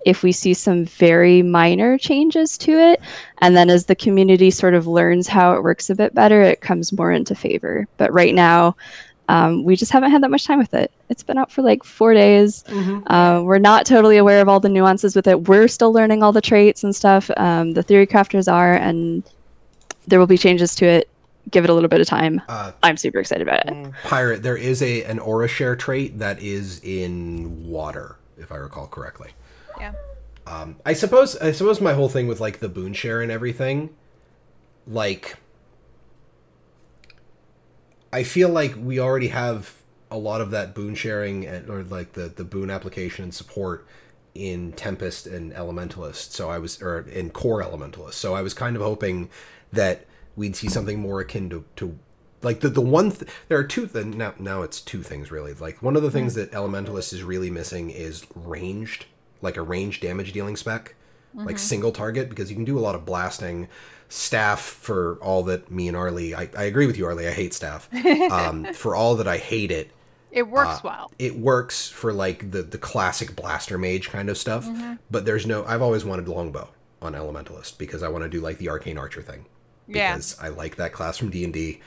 Speaker 4: if we see some very minor changes to it. And then as the community sort of learns how it works a bit better, it comes more into favor. But right now, we just haven't had that much time with it. It's been out for like 4 days. We're not totally aware of all the nuances with it. We're still learning all the traits and stuff. The theory crafters are, and there will be changes to it. Give it a little bit of time. I'm super excited about it.
Speaker 1: Pirate, there is an aura share trait that is in water, if I recall correctly.
Speaker 2: Yeah.
Speaker 1: I suppose my whole thing with like the boon share and everything, like I feel like we already have a lot of that boon sharing or like the boon application and support in Tempest and Elementalist. So I was, or in Core Elementalist. So I was kind of hoping that we'd see something more akin to like the one. There are two. Now it's two things really. Like one of the things that Elementalist is really missing is ranged, like a ranged damage dealing spec, like single target, because you can do a lot of blasting. Staff, for all that me and Arlie, I agree with you, Arlie. I hate staff. For all that I hate it,
Speaker 2: it works well.
Speaker 1: It works for like the classic blaster mage kind of stuff. But there's no. I've always wanted longbow on Elementalist because I want to do like the arcane archer thing. Because I like that class from D&D.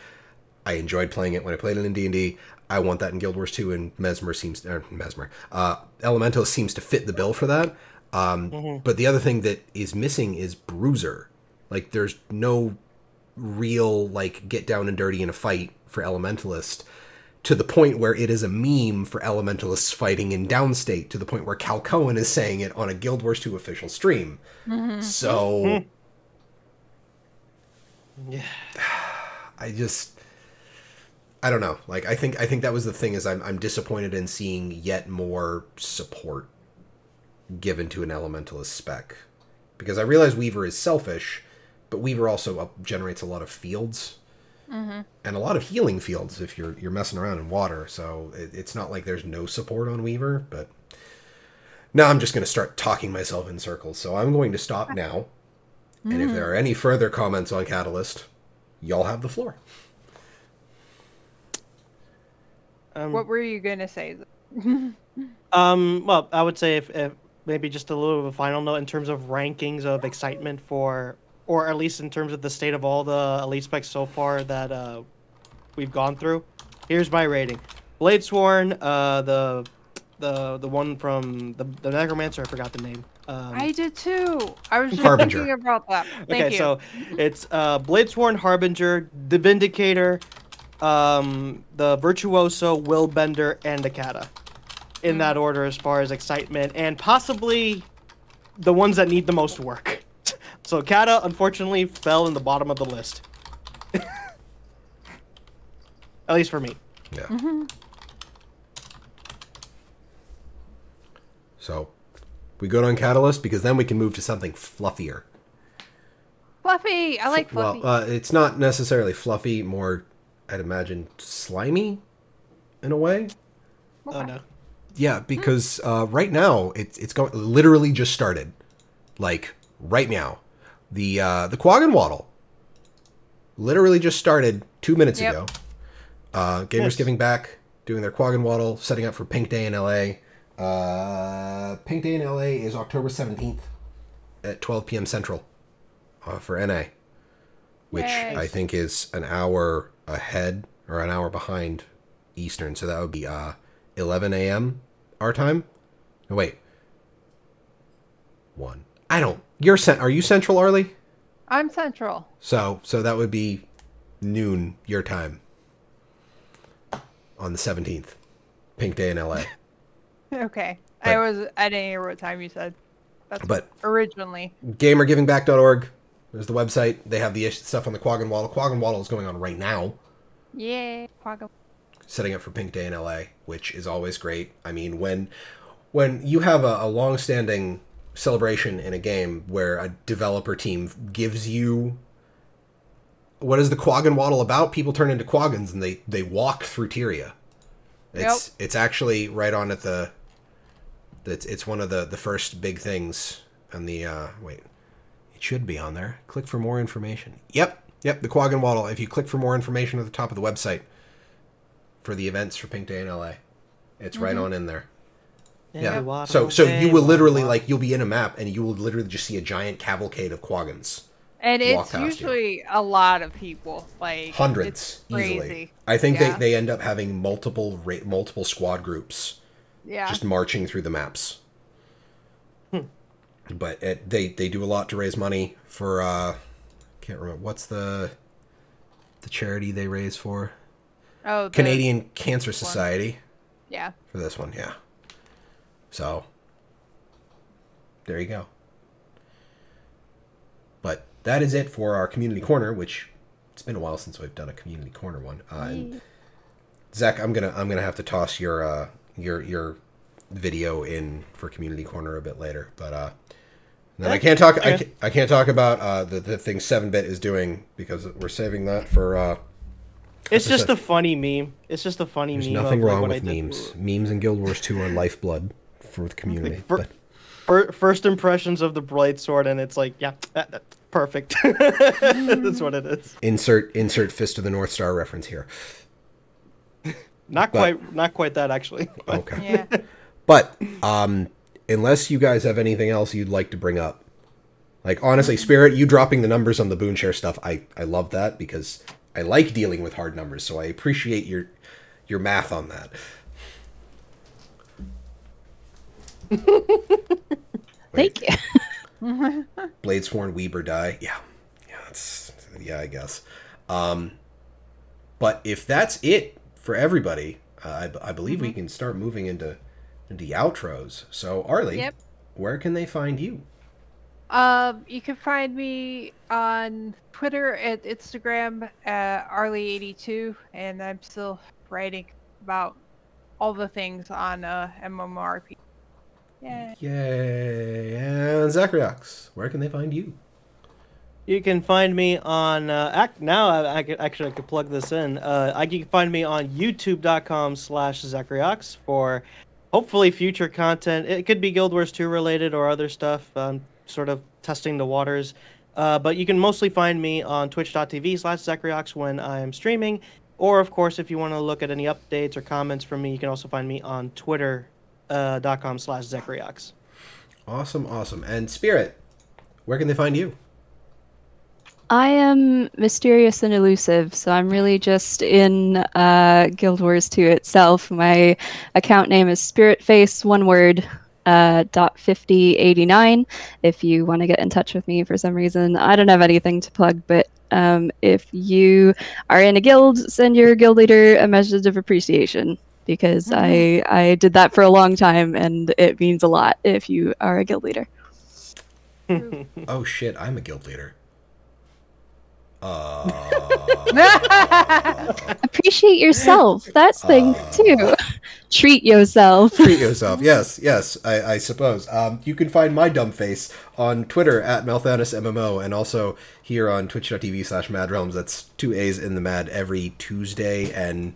Speaker 1: I enjoyed playing it when I played it in D&D. I want that in Guild Wars 2, and Elementalist seems to fit the bill for that. But the other thing that is missing is Bruiser. Like, there's no real, like, get down and dirty in a fight for Elementalist, to the point where it is a meme for Elementalists fighting in Downstate, to the point where Cal Cohen is saying it on a Guild Wars 2 official stream. So...
Speaker 3: Yeah.
Speaker 1: I don't know. Like, I think that was the thing, is I'm disappointed in seeing yet more support given to an Elementalist spec. Because I realize Weaver is selfish, but Weaver also generates a lot of fields. And a lot of healing fields if you're messing around in water. So it's not like there's no support on Weaver, but now I'm just going to start talking myself in circles. So I'm going to stop now. And if there are any further comments on Catalyst, y'all have the floor.
Speaker 2: What were you going to say?
Speaker 3: Well, I would say if maybe just a little of a final note in terms of rankings of excitement for, or at least in terms of the state of all the elite specs so far that we've gone through. Here's my rating: Bladesworn, the one from the Necromancer, I forgot the name.
Speaker 2: I did too. I was just
Speaker 1: Harbinger.
Speaker 2: thinking about that. Thank you.
Speaker 3: So it's Bladesworn, Harbinger, the Vindicator, the Virtuoso, Willbender, and the Kata. In that order as far as excitement, and possibly the ones that need the most work. So Kata, unfortunately, fell in the bottom of the list. At least for me.
Speaker 1: Yeah. So, we go on Catalyst, because then we can move to something fluffier.
Speaker 2: Fluffy! I like fluffy.
Speaker 1: Well, it's not necessarily fluffy, more, I'd imagine, slimy, in a way.
Speaker 3: Oh, no.
Speaker 1: Yeah, because right now, it's going, literally just started. Like, right now. The Quaggan Waddle literally just started 2 minutes ago. Gamers Giving Back, doing their Quaggan Waddle, setting up for Pink Day in LA. Pink Day in LA is October 17th at 12 p.m. Central for NA, which I think is an hour ahead, or an hour behind Eastern, so that would be 11 a.m. our time. No, wait. 1. I don't... Are you Central, Arlie?
Speaker 2: I'm Central.
Speaker 1: So that would be noon your time on the 17th. Pink Day in LA.
Speaker 2: Okay.
Speaker 1: But,
Speaker 2: I didn't hear what time you said. That's
Speaker 1: but
Speaker 2: originally.
Speaker 1: GamerGivingBack.org. There's the website. They have the stuff on the Quaggan Waddle. Quaggan Waddle is going on right now.
Speaker 2: Yeah, Quaggan.
Speaker 1: Setting up for Pink Day in LA, which is always great. I mean, when you have a long-standing celebration in a game where a developer team gives you, what is the Quaggan Waddle about? People turn into Quaggans and they walk through Tyria. It's actually right on at the... It's one of the first big things on the... wait. It should be on there. Click for more information. Yep, the Quaggan Waddle. If you click for more information at the top of the website for the events for Pink Day in LA, it's right on in there. Yeah. So you will literally, like, you'll be in a map and you will literally just see a giant cavalcade of Quaggans.
Speaker 2: And it's usually a lot of people, like
Speaker 1: hundreds, easily. I think they end up having multiple squad groups, just marching through the maps. But they do a lot to raise money for can't remember what's the charity they raise for. Oh, Canadian Cancer Society.
Speaker 2: Yeah.
Speaker 1: For this one, yeah. So there you go. But that is it for our community corner, which it's been a while since we've done a community corner one. And Zach, I'm gonna have to toss your video in for Community Corner a bit later, but then I can't talk. I can't talk about the thing 7-bit is doing because we're saving that for.
Speaker 3: It's just a funny meme. It's just a funny
Speaker 1: There's
Speaker 3: meme.
Speaker 1: nothing
Speaker 3: of,
Speaker 1: wrong
Speaker 3: what
Speaker 1: with memes. Memes in Guild Wars 2 are lifeblood for the community.
Speaker 3: First impressions of the Bladesworn, and it's like, yeah, that's perfect. That's what it is.
Speaker 1: Insert Fist of the North Star reference here.
Speaker 3: Not quite that actually. But.
Speaker 1: Okay. Yeah. But unless you guys have anything else you'd like to bring up, like honestly, Spirit, you dropping the numbers on the boon share stuff, I love that because I like dealing with hard numbers, so I appreciate your math on that.
Speaker 4: Thank you.
Speaker 1: Bladesworn, Weeb or die. Yeah, I guess. But if that's it for everybody, I believe we can start moving into the outros. So, Arlie, where can they find you?
Speaker 2: You can find me on Twitter and Instagram at Arlie82, and I'm still writing about all the things on MMORPG.
Speaker 1: Yay! And ZeKrioX, where can they find you?
Speaker 3: You can find me on I could plug this in. You can find me on youtube.com/ZeKrioX for hopefully future content. It could be Guild Wars 2 related or other stuff. Sort of testing the waters. But you can mostly find me on twitch.tv/ZeKrioX when I'm streaming. Or, of course, if you want to look at any updates or comments from me, you can also find me on twitter.com/ZeKrioX.
Speaker 1: Awesome. And Spirit, where can they find you?
Speaker 4: I am mysterious and elusive, so I'm really just in Guild Wars 2 itself. My account name is Spiritface, one word, .5089. If you want to get in touch with me for some reason, I don't have anything to plug, but if you are in a guild, send your guild leader a message of appreciation, because I did that for a long time, and it means a lot if you are a guild leader.
Speaker 1: Oh shit, I'm a guild leader.
Speaker 4: Appreciate yourself. That's thing too. Treat yourself.
Speaker 1: Treat yourself. Yes. I suppose. You can find my dumb face on Twitter at MalthanusMMO, and also here on twitch.tv/MadRealms. That's 2 A's in the Mad every Tuesday and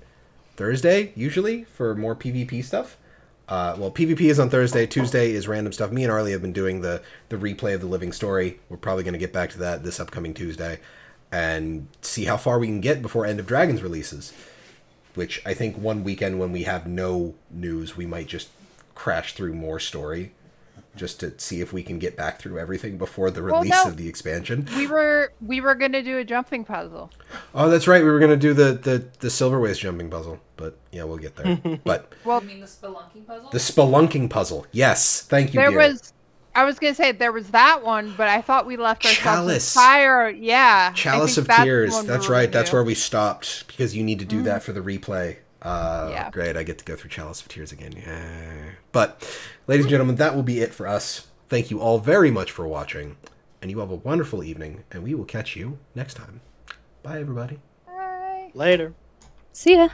Speaker 1: Thursday, usually, for more PvP stuff. Well, PvP is on Thursday. Tuesday is random stuff. Me and Arlie have been doing the replay of the Living Story. We're probably going to get back to that this upcoming Tuesday and see how far we can get before End of Dragons releases, which I think one weekend when we have no news, we might just crash through more story just to see if we can get back through everything before the release of the expansion.
Speaker 2: We were going to do a jumping puzzle.
Speaker 1: Oh, that's right. We were going to do the Silverways jumping puzzle, but yeah, we'll get there. But
Speaker 5: you mean the spelunking puzzle?
Speaker 1: The spelunking puzzle. Yes. Thank you, dear.
Speaker 2: I was going to say there was that one, but I thought we left ourselves
Speaker 1: Chalice of Tears. That's right. That's where we stopped because you need to do that for the replay. Great. I get to go through Chalice of Tears again. Yeah. But, ladies and gentlemen, that will be it for us. Thank you all very much for watching, and you have a wonderful evening, and we will catch you next time. Bye, everybody.
Speaker 2: Bye.
Speaker 3: Later.
Speaker 4: See ya.